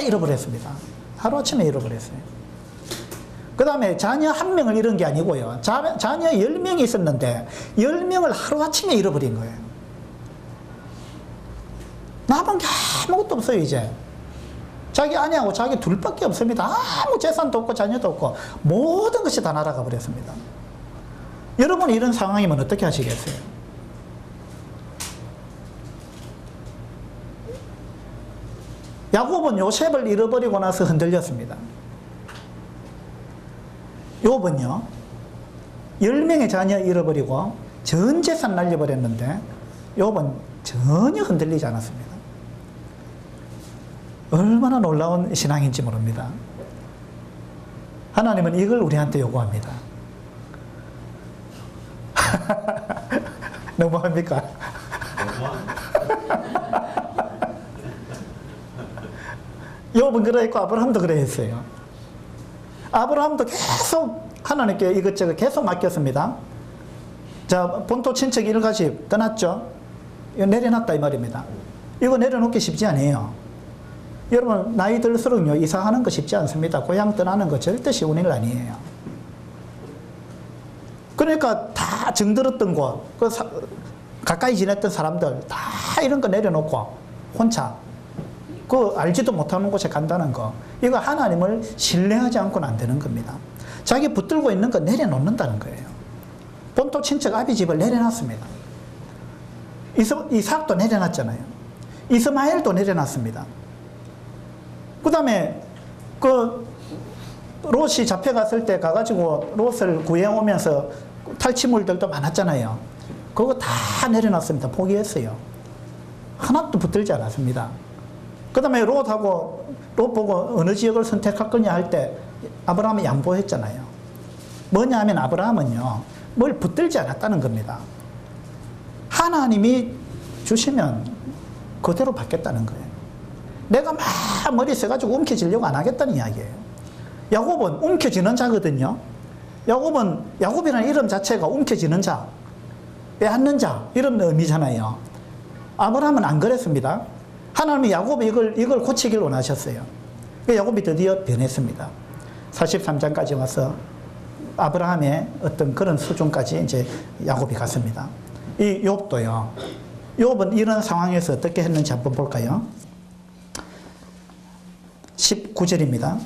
잃어버렸습니다. 하루아침에 잃어버렸어요. 그 다음에 자녀 1명을 잃은 게 아니고요. 자녀 10명이 있었는데 10명을 하루아침에 잃어버린 거예요. 남은 게 아무것도 없어요 이제. 자기 아내하고 자기 둘밖에 없습니다. 아무 재산도 없고 자녀도 없고 모든 것이 다 날아가 버렸습니다. 여러분이 이런 상황이면 어떻게 하시겠어요? 야곱은 요셉을 잃어버리고 나서 흔들렸습니다. 욥은요 10명의 자녀 잃어버리고 전 재산 날려버렸는데 욥은 전혀 흔들리지 않았습니다. 얼마나 놀라운 신앙인지 모릅니다. 하나님은 이걸 우리한테 요구합니다. 너무합니까? 욥은 그러했고 아브라함도 그러했어요. 아브라함도 계속 하나님께 이것저것 계속 맡겼습니다. 자, 본토 친척 일가집 떠났죠? 이거 내려놨다 이 말입니다. 이거 내려놓기 쉽지 않아요. 여러분 나이 들수록요 이사하는 거 쉽지 않습니다. 고향 떠나는 거 절대 쉬운 일 아니에요. 그러니까 다 정들었던 곳, 가까이 지냈던 사람들 다 이런 거 내려놓고 혼자 그 알지도 못하는 곳에 간다는 거, 이거 하나님을 신뢰하지 않고는 안 되는 겁니다. 자기 붙들고 있는 거 내려놓는다는 거예요. 본토 친척 아비 집을 내려놨습니다. 이삭도 내려놨잖아요. 이스마엘도 내려놨습니다. 그 다음에 그 롯이 잡혀갔을 때 가가지고 롯을 구해오면서 탈취물들도 많았잖아요. 그거 다 내려놨습니다. 포기했어요. 하나도 붙들지 않았습니다. 그 다음에 롯 보고 어느 지역을 선택할 거냐 할 때 아브라함이 양보했잖아요. 뭐냐 하면 아브라함은요 뭘 붙들지 않았다는 겁니다. 하나님이 주시면 그대로 받겠다는 거예요. 내가 막 머리 써가지고 움켜쥐려고 안 하겠다는 이야기예요. 야곱은 움켜쥐는 자거든요. 야곱이라는 이름 자체가 움켜쥐는 자, 빼앗는 자 이런 의미잖아요. 아브라함은 안 그랬습니다. 하나님이 야곱이 이걸 고치길 원하셨어요. 야곱이 드디어 변했습니다. 43장까지 와서 아브라함의 어떤 그런 수준까지 이제 야곱이 갔습니다. 이 욥도요. 욥은 이런 상황에서 어떻게 했는지 한번 볼까요? 19절입니다.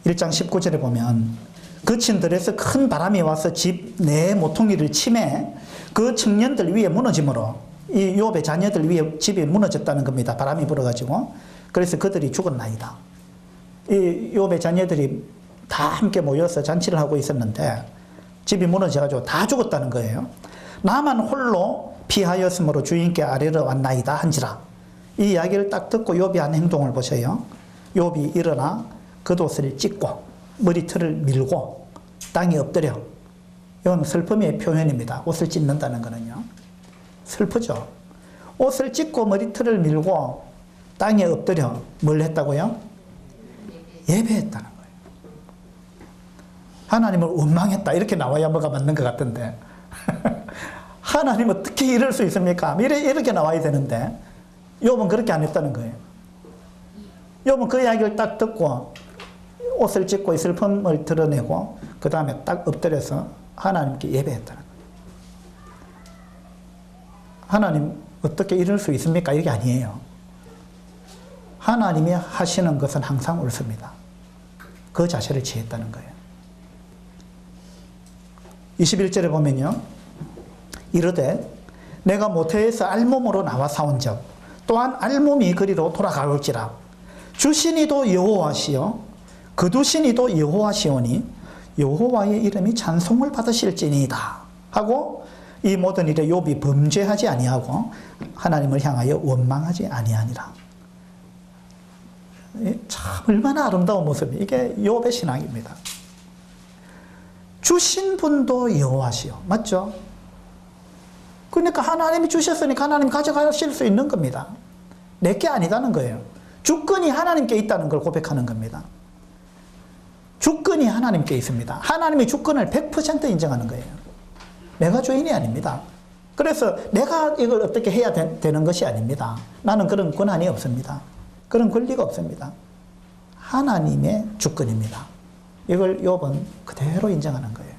1장 19절에 보면 거친 들에서 큰 바람이 와서 집 내 모퉁이를 치매 그 청년들 위에 무너짐으로 이 욥의 자녀들 위에 집이 무너졌다는 겁니다. 바람이 불어가지고. 그래서 그들이 죽었나이다. 이 욥의 자녀들이 다 함께 모여서 잔치를 하고 있었는데 집이 무너져가지고 다 죽었다는 거예요. 나만 홀로 피하였으므로 주인께 아뢰러 왔나이다 한지라. 이 이야기를 딱 듣고 욥이 한 행동을 보세요. 욥이 일어나 겉옷을 찢고 머리털을 밀고 땅에 엎드려. 이건 슬픔의 표현입니다. 옷을 찢는다는 거는요. 슬프죠. 옷을 찢고 머리털을 밀고 땅에 엎드려 뭘 했다고요? 예배했다는 거예요. 하나님을 원망했다 이렇게 나와야 뭐가 맞는 것 같은데 하나님 어떻게 이럴 수 있습니까? 이렇게 나와야 되는데 욥은 그렇게 안 했다는 거예요. 욥은 그 이야기를 딱 듣고 옷을 찢고 슬픔을 드러내고 그 다음에 딱 엎드려서 하나님께 예배했다는 거예요. 하나님 어떻게 이럴 수 있습니까? 이게 아니에요. 하나님이 하시는 것은 항상 옳습니다. 그 자세를 취했다는 거예요. 21절에 보면요. 이르되 내가 모태에서 알몸으로 나와 사온즉 또한 알몸이 그리로 돌아가올지라. 주신이도 여호와시요 거두신이도 여호와시오니 여호와의 이름이 찬송을 받으실지니이다 하고 이 모든 일에 욥이 범죄하지 아니하고 하나님을 향하여 원망하지 아니하니라. 참 얼마나 아름다운 모습이 이게 욥의 신앙입니다. 주신 분도 여호와시요. 맞죠? 그러니까 하나님이 주셨으니까 하나님 가져가실 수 있는 겁니다. 내게 아니다는 거예요. 주권이 하나님께 있다는 걸 고백하는 겁니다. 주권이 하나님께 있습니다. 하나님의 주권을 100% 인정하는 거예요. 내가 주인이 아닙니다. 그래서 내가 이걸 어떻게 해야 되는 것이 아닙니다. 나는 그런 권한이 없습니다. 그런 권리가 없습니다. 하나님의 주권입니다. 이걸 욥은 그대로 인정하는 거예요.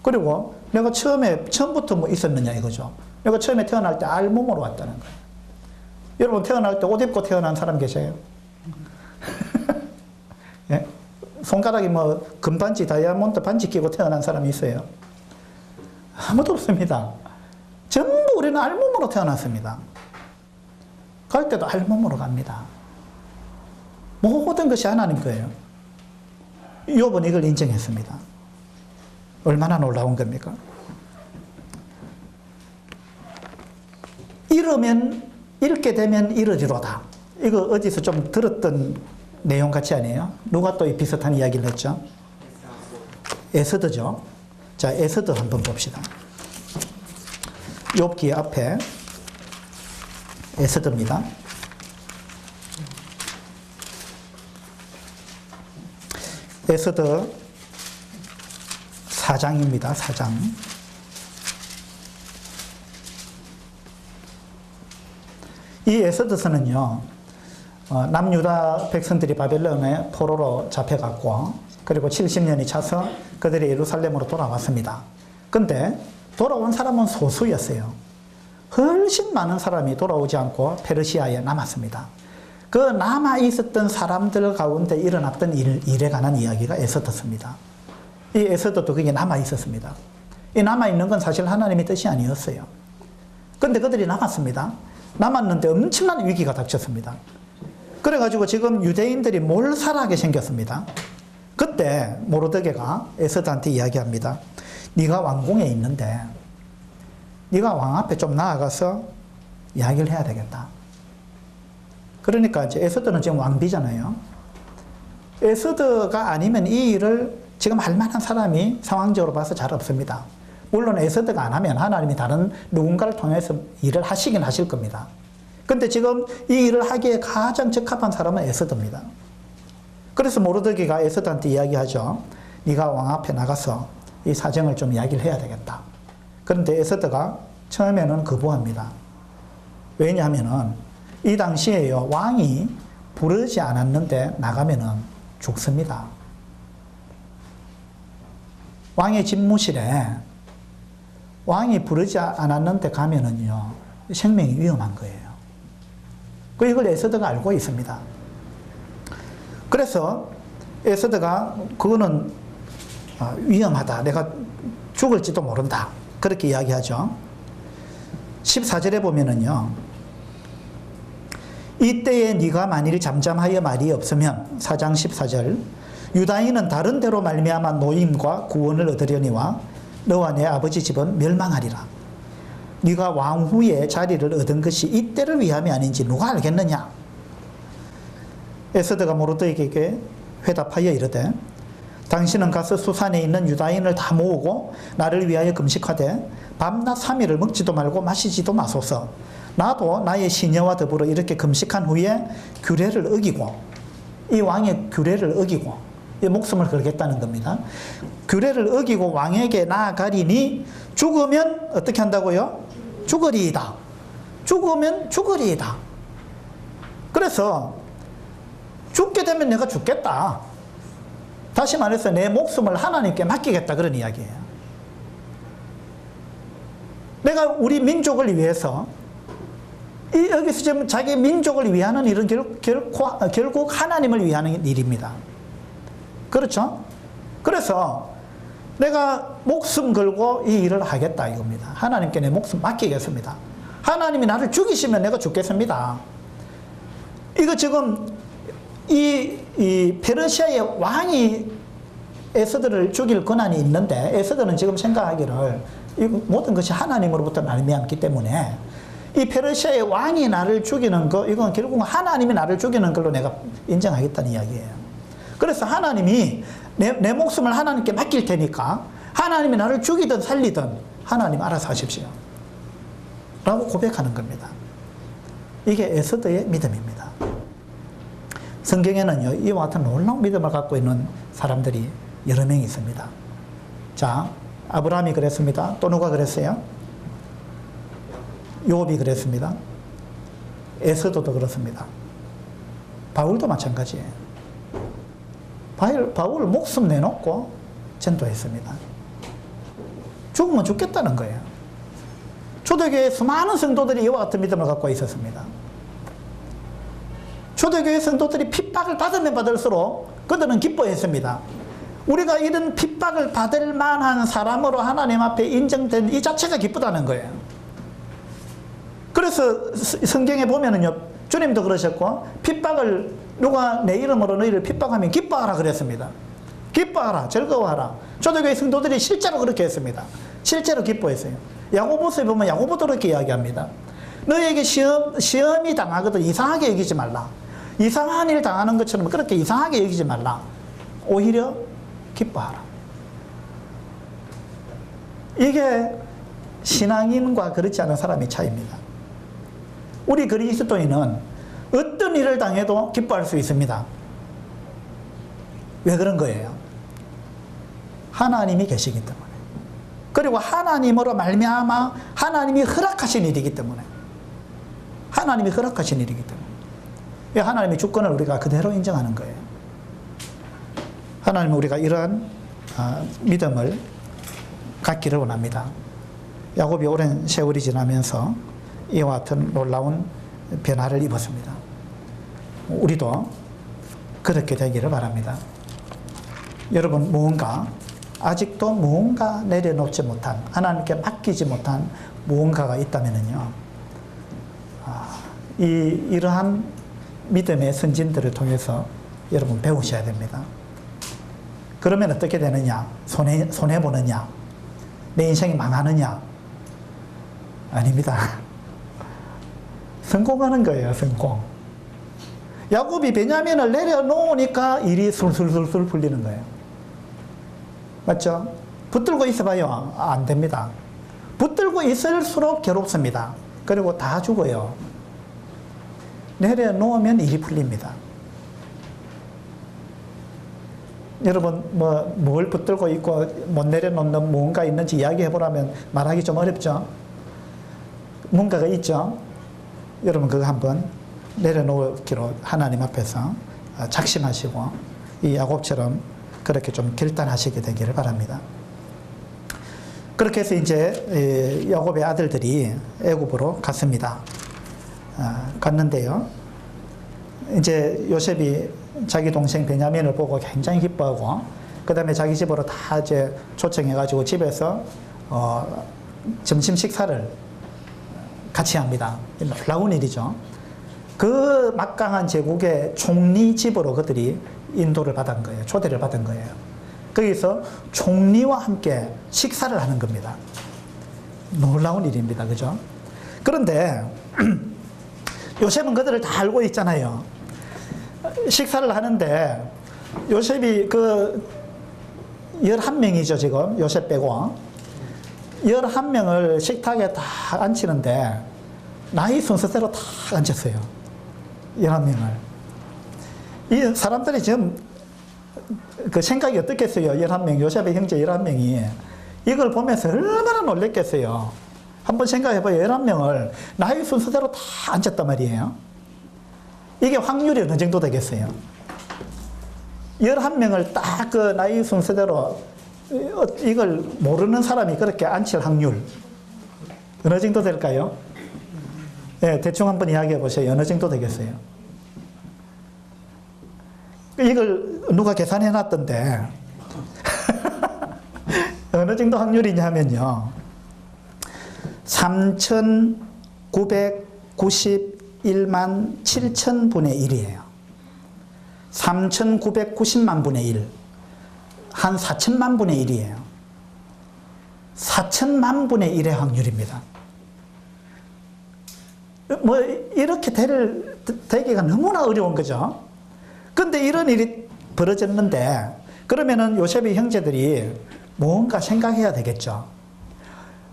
그리고 내가 처음부터 뭐 있었느냐 이거죠. 내가 처음에 태어날 때 알몸으로 왔다는 거예요. 여러분 태어날 때 옷 입고 태어난 사람 계세요? 예? 손가락이 뭐 금반지, 다이아몬드 반지 끼고 태어난 사람이 있어요? 아무도 없습니다. 전부 우리는 알몸으로 태어났습니다. 갈 때도 알몸으로 갑니다. 모든 것이 하나님 거예요. 욥은 이걸 인정했습니다. 얼마나 놀라운 겁니까? 읽게 되면 이르리로다. 이거 어디서 좀 들었던 내용 같지 않아요? 누가 또 비슷한 이야기를 했죠? 에스더죠. 자, 에스더 한번 봅시다. 욥기 앞에 에스더입니다. 에스더 4장입니다. 4장. 이 에스더서는요, 남유다 백성들이 바벨론의 포로로 잡혀갔고, 그리고 70년이 차서 그들이 예루살렘으로 돌아왔습니다. 근데 돌아온 사람은 소수였어요. 훨씬 많은 사람이 돌아오지 않고 페르시아에 남았습니다. 그 남아 있었던 사람들 가운데 일어났던 일에 관한 이야기가 에스더서입니다. 이 에스더도 거기에 남아 있었습니다. 이 남아 있는 건 사실 하나님의 뜻이 아니었어요. 근데 그들이 남았습니다. 남았는데 엄청난 위기가 닥쳤습니다. 그래가지고 지금 유대인들이 몰살하게 생겼습니다. 그때 모르드게가 에스더한테 이야기합니다. 네가 왕궁에 있는데 네가 왕 앞에 좀 나아가서 이야기를 해야 되겠다. 그러니까 이제 에스더는 지금 왕비잖아요. 에스더가 아니면 이 일을 지금 할 만한 사람이 상황적으로 봐서 잘 없습니다. 물론 에스더가 안 하면 하나님이 다른 누군가를 통해서 일을 하시긴 하실 겁니다. 근데 지금 이 일을 하기에 가장 적합한 사람은 에스더입니다. 그래서 모르드게가 에스더한테 이야기하죠. 네가 왕 앞에 나가서 이 사정을 좀 이야기를 해야 되겠다. 그런데 에스더가 처음에는 거부합니다. 왜냐하면은 이 당시에요, 왕이 부르지 않았는데 나가면은 죽습니다. 왕의 집무실에 왕이 부르지 않았는데 가면은요, 생명이 위험한 거예요. 이걸 에스더가 알고 있습니다. 그래서 에스더가 그거는 위험하다. 내가 죽을지도 모른다. 그렇게 이야기하죠. 14절에 보면은요, 이때에 네가 만일 잠잠하여 말이 없으면 4장 14절 유다인은 다른 데로 말미암아 노임과 구원을 얻으려니와 너와 내 아버지 집은 멸망하리라. 네가 왕후의 자리를 얻은 것이 이때를 위함이 아닌지 누가 알겠느냐. 에스더가 모르드게에게 회답하여 이르되 당신은 가서 수산에 있는 유다인을 다 모으고 나를 위하여 금식하되 밤낮 3일을 먹지도 말고 마시지도 마소서. 나도 나의 시녀와 더불어 이렇게 금식한 후에 규례를 어기고, 이 왕의 규례를 어기고 이 목숨을 걸겠다는 겁니다. 규례를 어기고 왕에게 나아가리니 죽으면 어떻게 한다고요? 죽으리이다. 죽으면 죽으리이다. 그래서 죽게 되면 내가 죽겠다. 다시 말해서 내 목숨을 하나님께 맡기겠다, 그런 이야기예요. 내가 우리 민족을 위해서 여기서 지금 자기 민족을 위하는 일은 결국 하나님을 위하는 일입니다. 그렇죠? 그래서 내가 목숨 걸고 이 일을 하겠다 이겁니다. 하나님께 내 목숨 맡기겠습니다. 하나님이 나를 죽이시면 내가 죽겠습니다. 이거 지금 이 페르시아의 왕이 에스더를 죽일 권한이 있는데 에스더는 지금 생각하기를 이 모든 것이 하나님으로부터 말미암기 때문에 이 페르시아의 왕이 나를 죽이는 거 이건 결국 하나님이 나를 죽이는 걸로 내가 인정하겠다는 이야기예요. 그래서 하나님이 내 목숨을 하나님께 맡길 테니까 하나님이 나를 죽이든 살리든 하나님 알아서 하십시오 라고 고백하는 겁니다. 이게 에스더의 믿음입니다. 성경에는요 이와 같은 놀라운 믿음을 갖고 있는 사람들이 여러 명 있습니다. 자, 아브라함이 그랬습니다. 또 누가 그랬어요? 욥이 그랬습니다. 에스더도 그렇습니다. 바울도 마찬가지예요. 바울 목숨 내놓고 전도했습니다. 죽으면 죽겠다는 거예요. 초대교회 수많은 성도들이 이와 같은 믿음을 갖고 있었습니다. 초대교회 성도들이 핍박을 받으면 받을수록 그들은 기뻐했습니다. 우리가 이런 핍박을 받을 만한 사람으로 하나님 앞에 인정된 이 자체가 기쁘다는 거예요. 그래서 성경에 보면은요, 주님도 그러셨고, 핍박을 누가 내 이름으로 너희를 핍박하면 기뻐하라 그랬습니다. 기뻐하라, 즐거워하라. 초대교회 성도들이 실제로 그렇게 했습니다. 실제로 기뻐했어요. 야고보서에 보면 야고보도 그렇게 이야기합니다. 너희에게 시험이 당하거든 이상하게 여기지 말라. 이상한 일 당하는 것처럼 그렇게 이상하게 여기지 말라. 오히려 기뻐하라. 이게 신앙인과 그렇지 않은 사람의 차이입니다. 우리 그리스도인은 어떤 일을 당해도 기뻐할 수 있습니다. 왜 그런 거예요? 하나님이 계시기 때문에. 그리고 하나님으로 말미암아 하나님이 허락하신 일이기 때문에. 하나님이 허락하신 일이기 때문에. 하나님의 주권을 우리가 그대로 인정하는 거예요. 하나님은 우리가 이러한 믿음을 갖기를 원합니다. 야곱이 오랜 세월이 지나면서 이와 같은 놀라운 변화를 입었습니다. 우리도 그렇게 되기를 바랍니다. 여러분, 아직도 무언가 내려놓지 못한, 하나님께 맡기지 못한 무언가가 있다면요, 이러한 믿음의 선진들을 통해서 여러분 배우셔야 됩니다. 그러면 어떻게 되느냐? 손해보느냐? 내 인생이 망하느냐? 아닙니다. 성공하는 거예요, 성공. 야곱이 베냐민을 내려놓으니까 일이 술술술술 풀리는 거예요. 맞죠? 붙들고 있어봐요. 안 됩니다. 붙들고 있을수록 괴롭습니다. 그리고 다 죽어요. 내려놓으면 일이 풀립니다. 여러분, 뭘 붙들고 있고 못 내려놓는 무언가 있는지 이야기해보라면 말하기 좀 어렵죠? 뭔가가 있죠? 여러분, 그거 한번 내려놓기로 하나님 앞에서 작심하시고 이 야곱처럼 그렇게 좀 결단하시게 되기를 바랍니다. 그렇게 해서 이제 야곱의 아들들이 애굽으로 갔습니다. 갔는데요. 이제 요셉이 자기 동생 베냐민을 보고 굉장히 기뻐하고, 그 다음에 자기 집으로 다 이제 초청해가지고 집에서 점심 식사를 같이 합니다. 놀라운 일이죠. 그 막강한 제국의 총리 집으로 그들이 인도를 받은 거예요. 초대를 받은 거예요. 거기서 총리와 함께 식사를 하는 겁니다. 놀라운 일입니다. 그죠? 그런데 요셉은 그들을 다 알고 있잖아요. 식사를 하는데 요셉이 11명이죠, 지금. 요셉 빼고. 11명을 식탁에 다 앉히는데 나이 순서대로 다 앉혔어요. 11명을. 이 사람들이 지금 그 생각이 어떻겠어요? 11명, 요셉의 형제 11명이. 이걸 보면서 얼마나 놀랬겠어요? 한번 생각해봐요. 11명을 나이 순서대로 다 앉혔단 말이에요. 이게 확률이 어느 정도 되겠어요? 11명을 딱 그 나이 순서대로 이걸 모르는 사람이 그렇게 앉힐 확률 어느 정도 될까요? 네, 대충 한번 이야기해 보세요. 어느 정도 되겠어요? 이걸 누가 계산해 놨던데 어느 정도 확률이냐 하면요. 3,991만 7천분의 1이에요. 3,990만 분의 1. 한 4천만 분의 1이에요. 4천만 분의 1의 확률입니다. 뭐, 이렇게 되기가 너무나 어려운 거죠. 근데 이런 일이 벌어졌는데, 그러면은 요셉의 형제들이 뭔가 생각해야 되겠죠.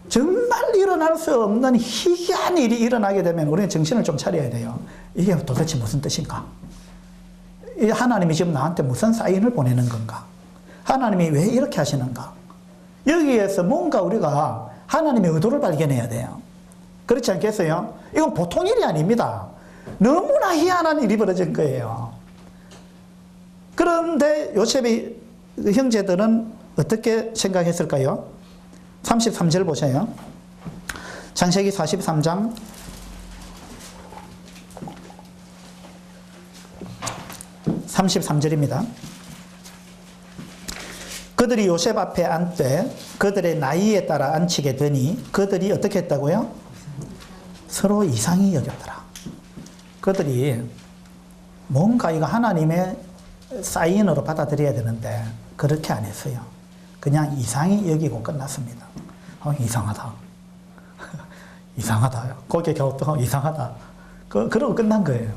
정말 일어날 수 없는 희귀한 일이 일어나게 되면 우리는 정신을 좀 차려야 돼요. 이게 도대체 무슨 뜻인가? 하나님이 지금 나한테 무슨 사인을 보내는 건가? 하나님이 왜 이렇게 하시는가? 여기에서 뭔가 우리가 하나님의 의도를 발견해야 돼요. 그렇지 않겠어요? 이건 보통 일이 아닙니다. 너무나 희한한 일이 벌어진 거예요. 그런데 요셉의 형제들은 어떻게 생각했을까요? 33절 보세요. 창세기 43장 33절입니다. 그들이 요셉 앞에 앉되 그들의 나이에 따라 앉히게 되니 그들이 어떻게 했다고요? 서로 이상히 여겼더라. 그들이 뭔가 이거 하나님의 사인으로 받아들여야 되는데 그렇게 안 했어요. 그냥 이상히 여기고 끝났습니다. 이상하다. 이상하다. 거기에 겨우 이상하다. 그러고 끝난 거예요.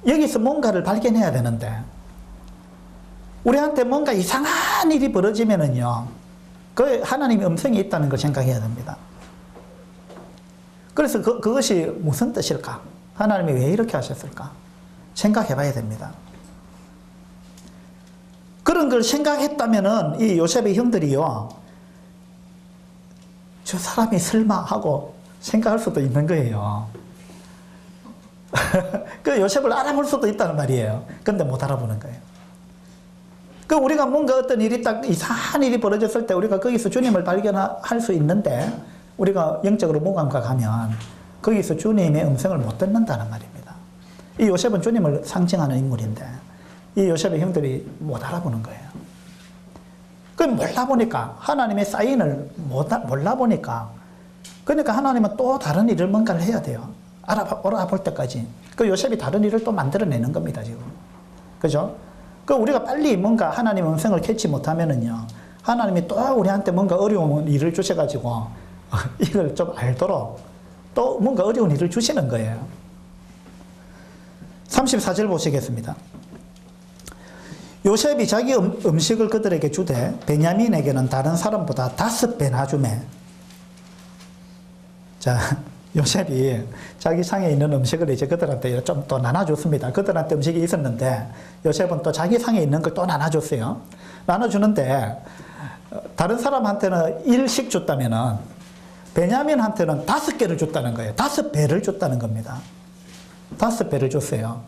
여기서 뭔가를 발견해야 되는데 우리한테 뭔가 이상한 일이 벌어지면은요, 그 하나님의 음성이 있다는 걸 생각해야 됩니다. 그래서 그것이 무슨 뜻일까? 하나님이 왜 이렇게 하셨을까? 생각해 봐야 됩니다. 그런 걸 생각했다면은 이 요셉의 형들이요, 저 사람이 설마 하고 생각할 수도 있는 거예요. 그 요셉을 알아볼 수도 있다는 말이에요. 근데 못 알아보는 거예요. 그 우리가 뭔가 어떤 일이 딱 이상한 일이 벌어졌을 때 우리가 거기서 주님을 발견할 수 있는데 우리가 영적으로 무감각하면 거기서 주님의 음성을 못 듣는다는 말입니다. 이 요셉은 주님을 상징하는 인물인데 이 요셉의 형들이 못 알아보는 거예요. 그 몰라보니까 하나님의 사인을 몰라보니까 그러니까 하나님은 또 다른 일을 뭔가를 해야 돼요. 알아볼 때까지. 그 요셉이 다른 일을 또 만들어내는 겁니다, 지금. 그죠? 그 우리가 빨리 뭔가 하나님의 음성을 캐치 못하면은요, 하나님이 또 우리한테 뭔가 어려운 일을 주셔가지고, 이걸 좀 알도록 또 뭔가 어려운 일을 주시는 거예요. 34절 보시겠습니다. 요셉이 자기 음식을 그들에게 주되 베냐민에게는 다른 사람보다 5배나 주매. 자, 요셉이 자기 상에 있는 음식을 이제 그들한테 좀 또 나눠줬습니다. 그들한테 음식이 있었는데 요셉은 또 자기 상에 있는 걸 또 나눠줬어요. 나눠주는데 다른 사람한테는 1씩 줬다면은 베냐민한테는 5개를 줬다는 거예요. 5배를 줬다는 겁니다. 5배를 줬어요.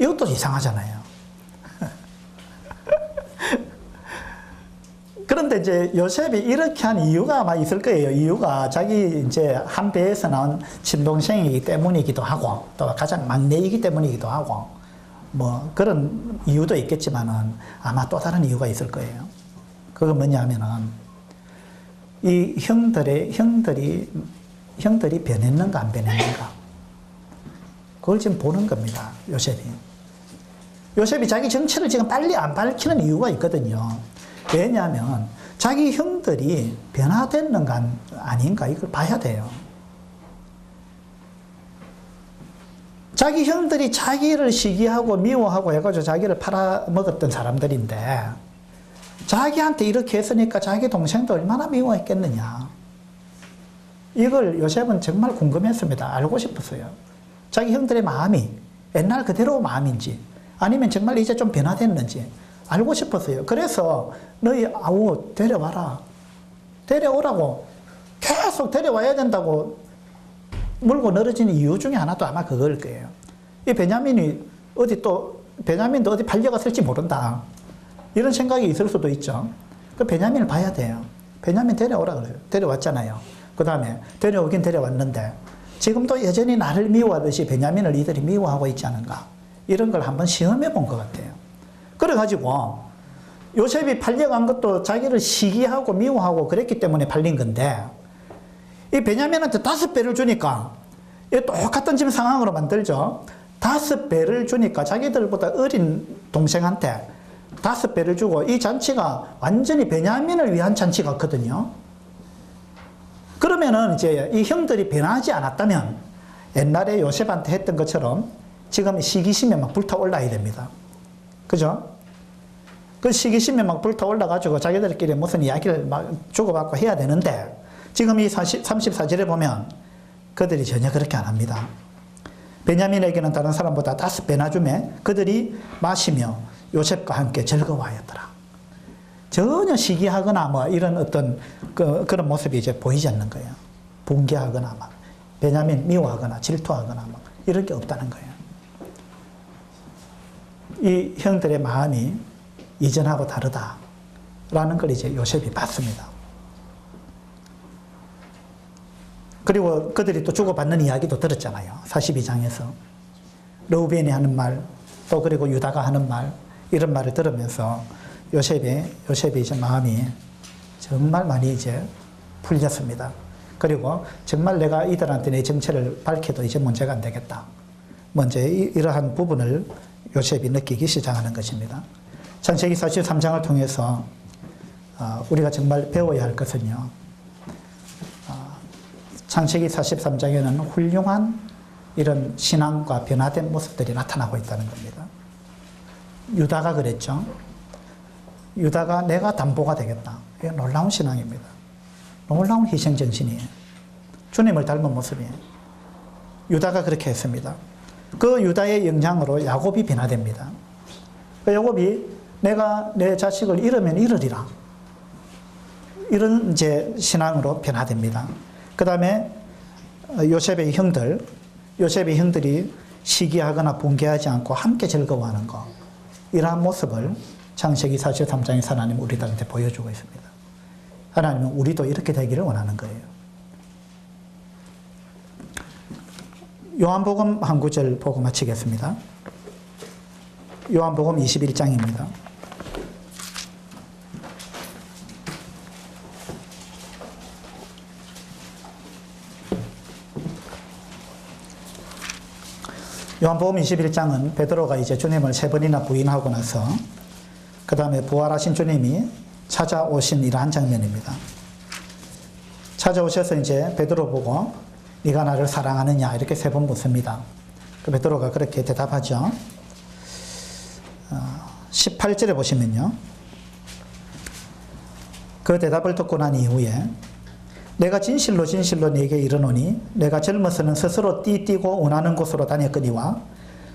이것도 이상하잖아요. 그런데 이제 요셉이 이렇게 한 이유가 아마 있을 거예요. 이유가 자기 이제 한 배에서 나온 친동생이기 때문이기도 하고, 또 가장 막내이기 때문이기도 하고, 뭐 그런 이유도 있겠지만은 아마 또 다른 이유가 있을 거예요. 그건 뭐냐면은 이 형들이 변했는가 안 변했는가. 그걸 지금 보는 겁니다. 요셉이. 요셉이 자기 정체를 지금 빨리 안 밝히는 이유가 있거든요. 왜냐하면 자기 형들이 변화됐는가 아닌가 이걸 봐야 돼요. 자기 형들이 자기를 시기하고 미워하고 해가지고 자기를 팔아먹었던 사람들인데 자기한테 이렇게 했으니까 자기 동생도 얼마나 미워했겠느냐. 이걸 요셉은 정말 궁금했습니다. 알고 싶었어요. 자기 형들의 마음이 옛날 그대로 마음인지 아니면 정말 이제 좀 변화됐는지 알고 싶었어요. 그래서 너희 아우 데려와라. 데려오라고. 계속 데려와야 된다고 물고 늘어지는 이유 중에 하나도 아마 그걸 거예요. 이 베냐민도 어디 팔려갔을지 모른다. 이런 생각이 있을 수도 있죠. 그 베냐민을 봐야 돼요. 베냐민 데려오라 그래요. 데려왔잖아요. 그 다음에 데려오긴 데려왔는데 지금도 여전히 나를 미워하듯이 베냐민을 이들이 미워하고 있지 않은가. 이런 걸 한번 시험해 본 것 같아요. 그래가지고 요셉이 팔려간 것도 자기를 시기하고 미워하고 그랬기 때문에 팔린 건데 이 베냐민한테 5배를 주니까 똑같은 지금 상황으로 만들죠. 5배를 주니까 자기들보다 어린 동생한테 5배를 주고 이 잔치가 완전히 베냐민을 위한 잔치 같거든요. 그러면은 이제 이 형들이 변하지 않았다면 옛날에 요셉한테 했던 것처럼 지금 시기심에 막 불타올라야 됩니다. 그죠? 그 시기심에 막 불타올라가지고 자기들끼리 무슨 이야기를 막 주고받고 해야 되는데 지금 이 34절에 보면 그들이 전혀 그렇게 안 합니다. 베냐민에게는 다른 사람보다 5배나 주매 그들이 마시며 요셉과 함께 즐거워하였더라. 전혀 시기하거나 뭐 이런 어떤 그런 모습이 이제 보이지 않는 거예요. 붕괴하거나 막 베냐민 미워하거나 질투하거나 막 이런 게 없다는 거예요. 이 형들의 마음이 이전하고 다르다라는 걸 이제 요셉이 봤습니다. 그리고 그들이 또 주고받는 이야기도 들었잖아요. 42장에서 르우벤이 하는 말, 또 그리고 유다가 하는 말, 이런 말을 들으면서 요셉이 이제 마음이 정말 많이 이제 풀렸습니다. 그리고 정말 내가 이들한테 내 정체를 밝혀도 이제 문제가 안 되겠다. 먼저 이러한 부분을 요셉이 느끼기 시작하는 것입니다. 창세기 43장을 통해서 우리가 정말 배워야 할 것은요. 창세기 43장에는 훌륭한 이런 신앙과 변화된 모습들이 나타나고 있다는 겁니다. 유다가 그랬죠. 유다가 내가 담보가 되겠다. 이게 놀라운 신앙입니다. 놀라운 희생정신이에요. 주님을 닮은 모습이에요. 유다가 그렇게 했습니다. 그 유다의 영향으로 야곱이 변화됩니다. 그 야곱이 내가 내 자식을 잃으면 잃으리라. 이런 이제 신앙으로 변화됩니다. 그 다음에 요셉의 형들이 시기하거나 붕괴하지 않고 함께 즐거워하는 것. 이러한 모습을 창세기 43장에서 하나님은 우리들한테 보여주고 있습니다. 하나님은 우리도 이렇게 되기를 원하는 거예요. 요한복음 한 구절 보고 마치겠습니다. 요한복음 21장입니다. 요한복음 21장은 베드로가 이제 주님을 3번이나 부인하고 나서 그 다음에 부활하신 주님이 찾아오신 이러한 장면입니다. 찾아오셔서 이제 베드로 보고 네가 나를 사랑하느냐 이렇게 3번 묻습니다. 그 베드로가 그렇게 대답하죠. 18절에 보시면요. 그 대답을 듣고 난 이후에 내가 진실로 네게 이르노니 내가 젊어서는 스스로 띠띠고 원하는 곳으로 다녔거니와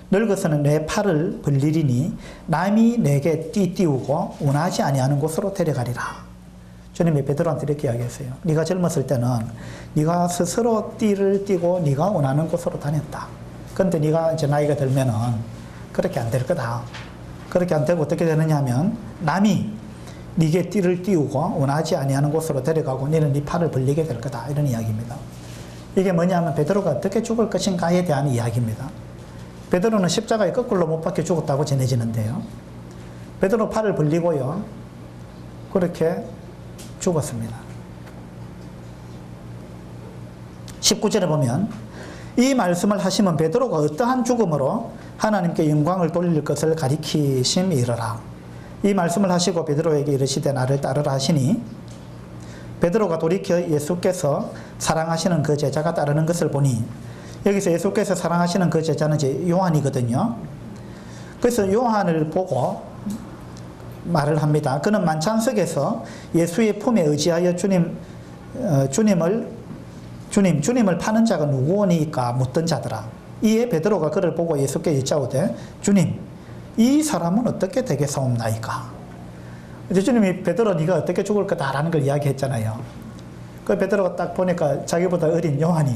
늙어서는 내 팔을 벌리리니 남이 내게 띠띠우고 원하지 아니하는 곳으로 데려가리라. 주님이 베드로한테 이렇게 이야기했어요. 네가 젊었을 때는 네가 스스로 띠를 띠고 네가 원하는 곳으로 다녔다. 그런데 네가 이제 나이가 들면은 그렇게 안 될 거다. 그렇게 안 되고 어떻게 되느냐 하면 남이 네게 띠를 띄우고 원하지 아니하는 곳으로 데려가고 너는 네 팔을 벌리게 될 거다. 이런 이야기입니다. 이게 뭐냐면 베드로가 어떻게 죽을 것인가에 대한 이야기입니다. 베드로는 십자가에 거꾸로 못 박혀 죽었다고 전해지는데요. 베드로 팔을 벌리고요. 그렇게 죽었습니다. 19절에 보면 이 말씀을 하시면 베드로가 어떠한 죽음으로 하나님께 영광을 돌릴 것을 가리키심이러라. 이 말씀을 하시고 베드로에게 이르시되 나를 따르라 하시니 베드로가 돌이켜 예수께서 사랑하시는 그 제자가 따르는 것을 보니 여기서 예수께서 사랑하시는 그 제자는 이제 요한이거든요. 그래서 요한을 보고 말을 합니다. 그는 만찬석에서 예수의 품에 의지하여 주님을 파는 자가 누구오니까 묻던 자더라. 이에 베드로가 그를 보고 예수께 여짜오되 주님 이 사람은 어떻게 되겠사옵나이까. 이제 주님이 베드로 네가 어떻게 죽을 거다라는 걸 이야기했잖아요. 그 베드로가 딱 보니까 자기보다 어린 요한이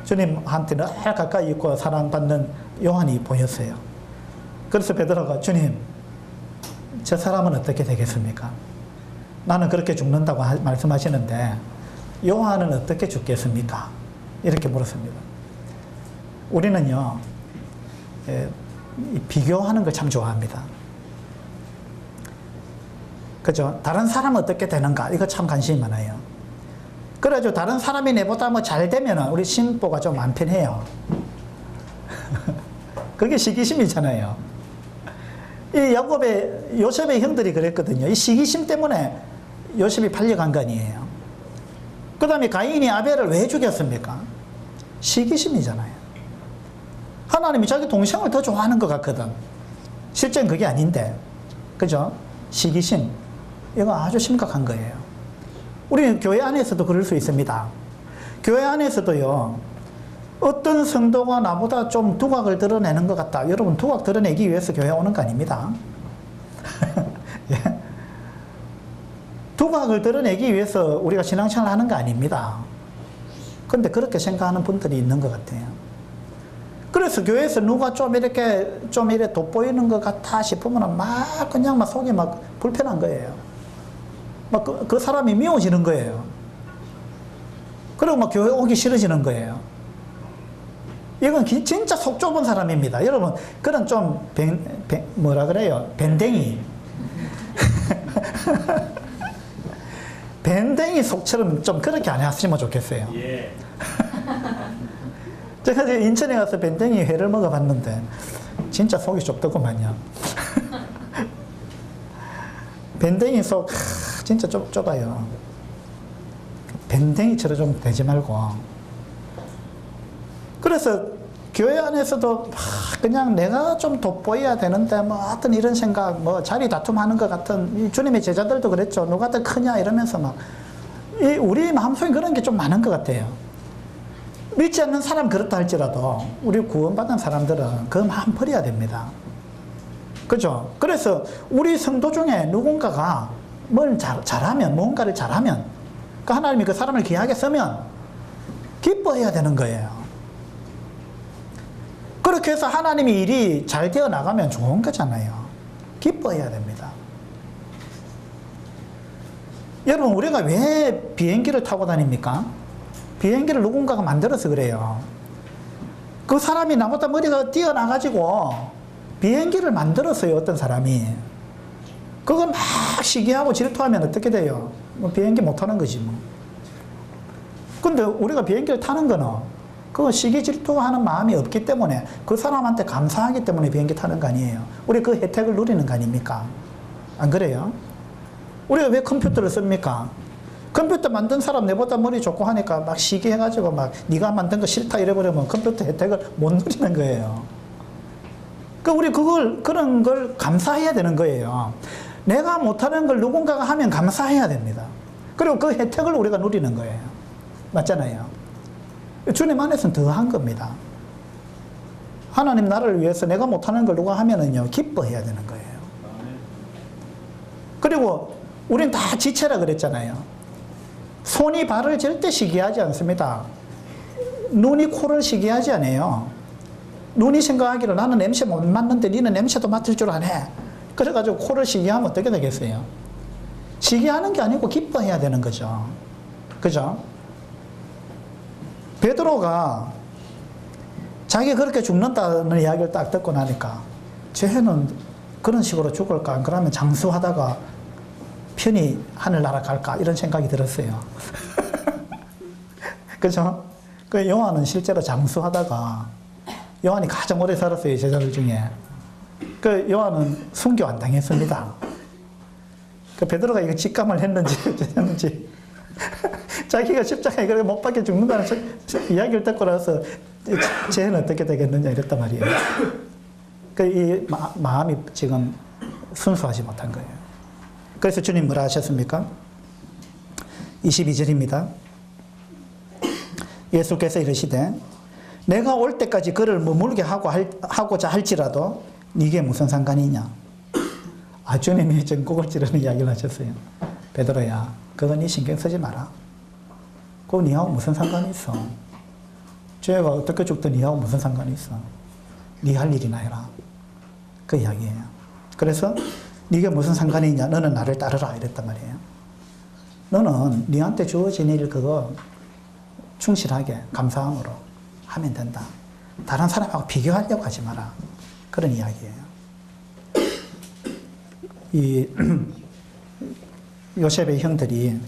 주님한테 늘 가까이 있고 사랑받는 요한이 보였어요. 그래서 베드로가 주님 저 사람은 어떻게 되겠습니까? 나는 그렇게 죽는다고 말씀하시는데 요한은 어떻게 죽겠습니까? 이렇게 물었습니다. 우리는요, 이 비교하는 걸 참 좋아합니다. 그죠? 다른 사람은 어떻게 되는가? 이거 참 관심이 많아요. 그래가지고 다른 사람이 내보다 뭐 잘 되면 우리 심보가 좀 안 편해요. 그게 시기심이잖아요. 이 요셉의 형들이 그랬거든요. 이 시기심 때문에 요셉이 팔려간 거 아니에요. 그 다음에 가인이 아벨을 왜 죽였습니까? 시기심이잖아요. 하나님이 자기 동생을 더 좋아하는 것 같거든. 실제는 그게 아닌데. 그죠? 시기심. 이거 아주 심각한 거예요. 우리 교회 안에서도 그럴 수 있습니다. 교회 안에서도요, 어떤 성도가 나보다 좀 두각을 드러내는 것 같다. 여러분, 두각 드러내기 위해서 교회 오는 거 아닙니다. 예. 두각을 드러내기 위해서 우리가 신앙생활 하는 거 아닙니다. 근데 그렇게 생각하는 분들이 있는 것 같아요. 그래서 교회에서 누가 좀 이렇게 돋보이는 것 같아 싶으면 막 그냥 막 속이 막 불편한 거예요. 막 그 사람이 미워지는 거예요. 그리고 막 교회 오기 싫어지는 거예요. 이건 진짜 속 좁은 사람입니다. 여러분, 그런 좀 뭐라 그래요? 밴댕이. 밴댕이 속처럼 좀 그렇게 안 했으면 좋겠어요. 예. 제가 이제 인천에 가서 밴댕이 회를 먹어봤는데 진짜 속이 좁더구만요. 밴댕이 속 진짜 좁아요. 밴댕이처럼 좀 되지 말고. 그래서 교회 안에서도 그냥 내가 좀 돋보여야 되는데 뭐 하여튼 이런 생각, 뭐 자리 다툼하는 것 같은, 주님의 제자들도 그랬죠. 누가 더 크냐 이러면서 막 우리 마음속에 그런 게 좀 많은 것 같아요. 믿지 않는 사람 그렇다 할지라도 우리 구원받은 사람들은 그 마음 버려야 됩니다. 그죠? 그래서 우리 성도 중에 누군가가 뭘 잘하면, 뭔가를 잘하면, 그 하나님이 그 사람을 귀하게 쓰면 기뻐해야 되는 거예요. 그렇게 해서 하나님이 일이 잘 되어 나가면 좋은 거잖아요. 기뻐해야 됩니다. 여러분, 우리가 왜 비행기를 타고 다닙니까? 비행기를 누군가가 만들어서 그래요. 그 사람이 나보다 머리가 뛰어나가지고 비행기를 만들었어요, 어떤 사람이. 그걸 막 시기하고 질투하면 어떻게 돼요? 뭐 비행기 못 타는 거지 뭐. 근데 우리가 비행기를 타는 거는 그 시기 질투하는 마음이 없기 때문에, 그 사람한테 감사하기 때문에 비행기 타는 거 아니에요. 우리 그 혜택을 누리는 거 아닙니까? 안 그래요? 우리가 왜 컴퓨터를 씁니까? 컴퓨터 만든 사람 내보다 머리 좋고 하니까 막 시기해가지고 막 네가 만든 거 싫다 이래버리면 컴퓨터 혜택을 못 누리는 거예요. 우리 그런 걸 감사해야 되는 거예요. 내가 못하는 걸 누군가가 하면 감사해야 됩니다. 그리고 그 혜택을 우리가 누리는 거예요. 맞잖아요. 주님 안에서는 더한 겁니다. 하나님 나라를 위해서 내가 못하는 걸 누가 하면은요, 기뻐해야 되는 거예요. 그리고 우린 다 지체라 그랬잖아요. 손이 발을 절대 시기하지 않습니다. 눈이 코를 시기하지 않아요. 눈이 생각하기로 나는 냄새 못 맡는데 니는 냄새도 맡을 줄 아네. 그래가지고 코를 시기하면 어떻게 되겠어요? 시기하는 게 아니고 기뻐해야 되는 거죠. 그죠? 베드로가 자기 그렇게 죽는다는 이야기를 딱 듣고 나니까 쟤는 그런 식으로 죽을까? 그러면 장수하다가 편히 하늘나라 갈까? 이런 생각이 들었어요. 그죠? 그 요한은 실제로 장수하다가, 요한이 가장 오래 살았어요, 제자들 중에. 그 요한은 순교 안 당했습니다. 그 베드로가 이거 직감을 했는지 자기가 십자가에 그렇게 못 박혀 죽는다는 이야기를 듣고 나서 쟤는 어떻게 되겠느냐 이랬단 말이에요. 이 마음이 지금 순수하지 못한 거예요. 그래서 주님 뭐라 하셨습니까? 22절입니다. 예수께서 이르시되 내가 올 때까지 그를 머물게 하고자 할지라도 네게 무슨 상관이냐. 주님이 전곡을 찌르는 이야기를 하셨어요. 베드로야, 그건 네 신경 쓰지 마라. 그거 니하고 무슨 상관이 있어. 죄가 어떻게 죽든 니하고 무슨 상관이 있어. 네 할 일이나 해라. 그 이야기예요. 그래서 네가 무슨 상관이 있냐. 너는 나를 따르라 이랬단 말이에요. 너는 너한테 주어진 일 그거 충실하게 감사함으로 하면 된다. 다른 사람하고 비교하려고 하지 마라. 그런 이야기예요. 이 요셉의 형들이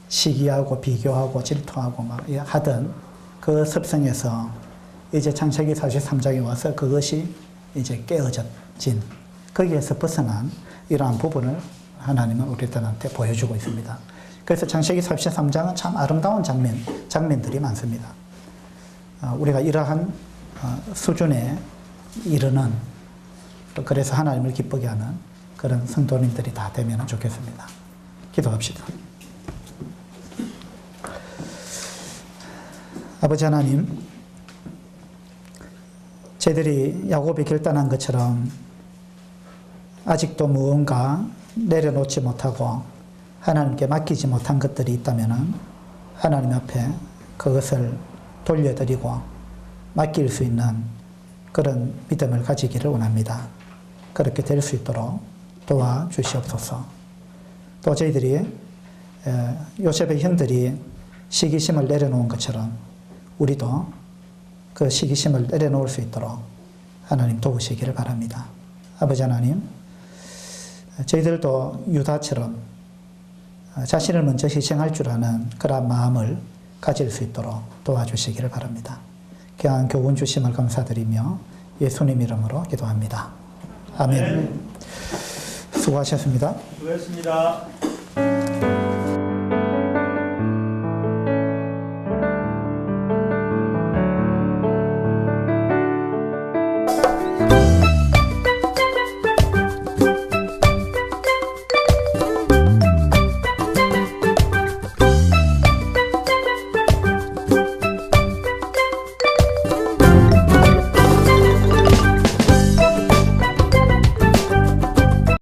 시기하고 비교하고 질투하고 막 하던 그 습성에서 이제 창세기 43장에 와서 그것이 이제 깨어진 거기에서 벗어난 이러한 부분을 하나님은 우리들한테 보여주고 있습니다. 그래서 창세기 43장은 참 아름다운 장면들이 많습니다. 우리가 이러한 수준에 이르는 또 그래서 하나님을 기쁘게 하는 그런 성도님들이 다 되면 좋겠습니다. 기도합시다. 아버지 하나님, 저희들이 야곱이 결단한 것처럼 아직도 무언가 내려놓지 못하고 하나님께 맡기지 못한 것들이 있다면 하나님 앞에 그것을 돌려드리고 맡길 수 있는 그런 믿음을 가지기를 원합니다. 그렇게 될 수 있도록 도와주시옵소서. 또 저희들이 요셉의 형들이 시기심을 내려놓은 것처럼 우리도 그 시기심을 내려놓을 수 있도록 하나님 도우시기를 바랍니다. 아버지 하나님, 저희들도 유다처럼 자신을 먼저 희생할 줄 아는 그런 마음을 가질 수 있도록 도와주시기를 바랍니다. 귀한 교훈 주심을 감사드리며 예수님 이름으로 기도합니다. 아멘. 수고하셨습니다. 수고했습니다.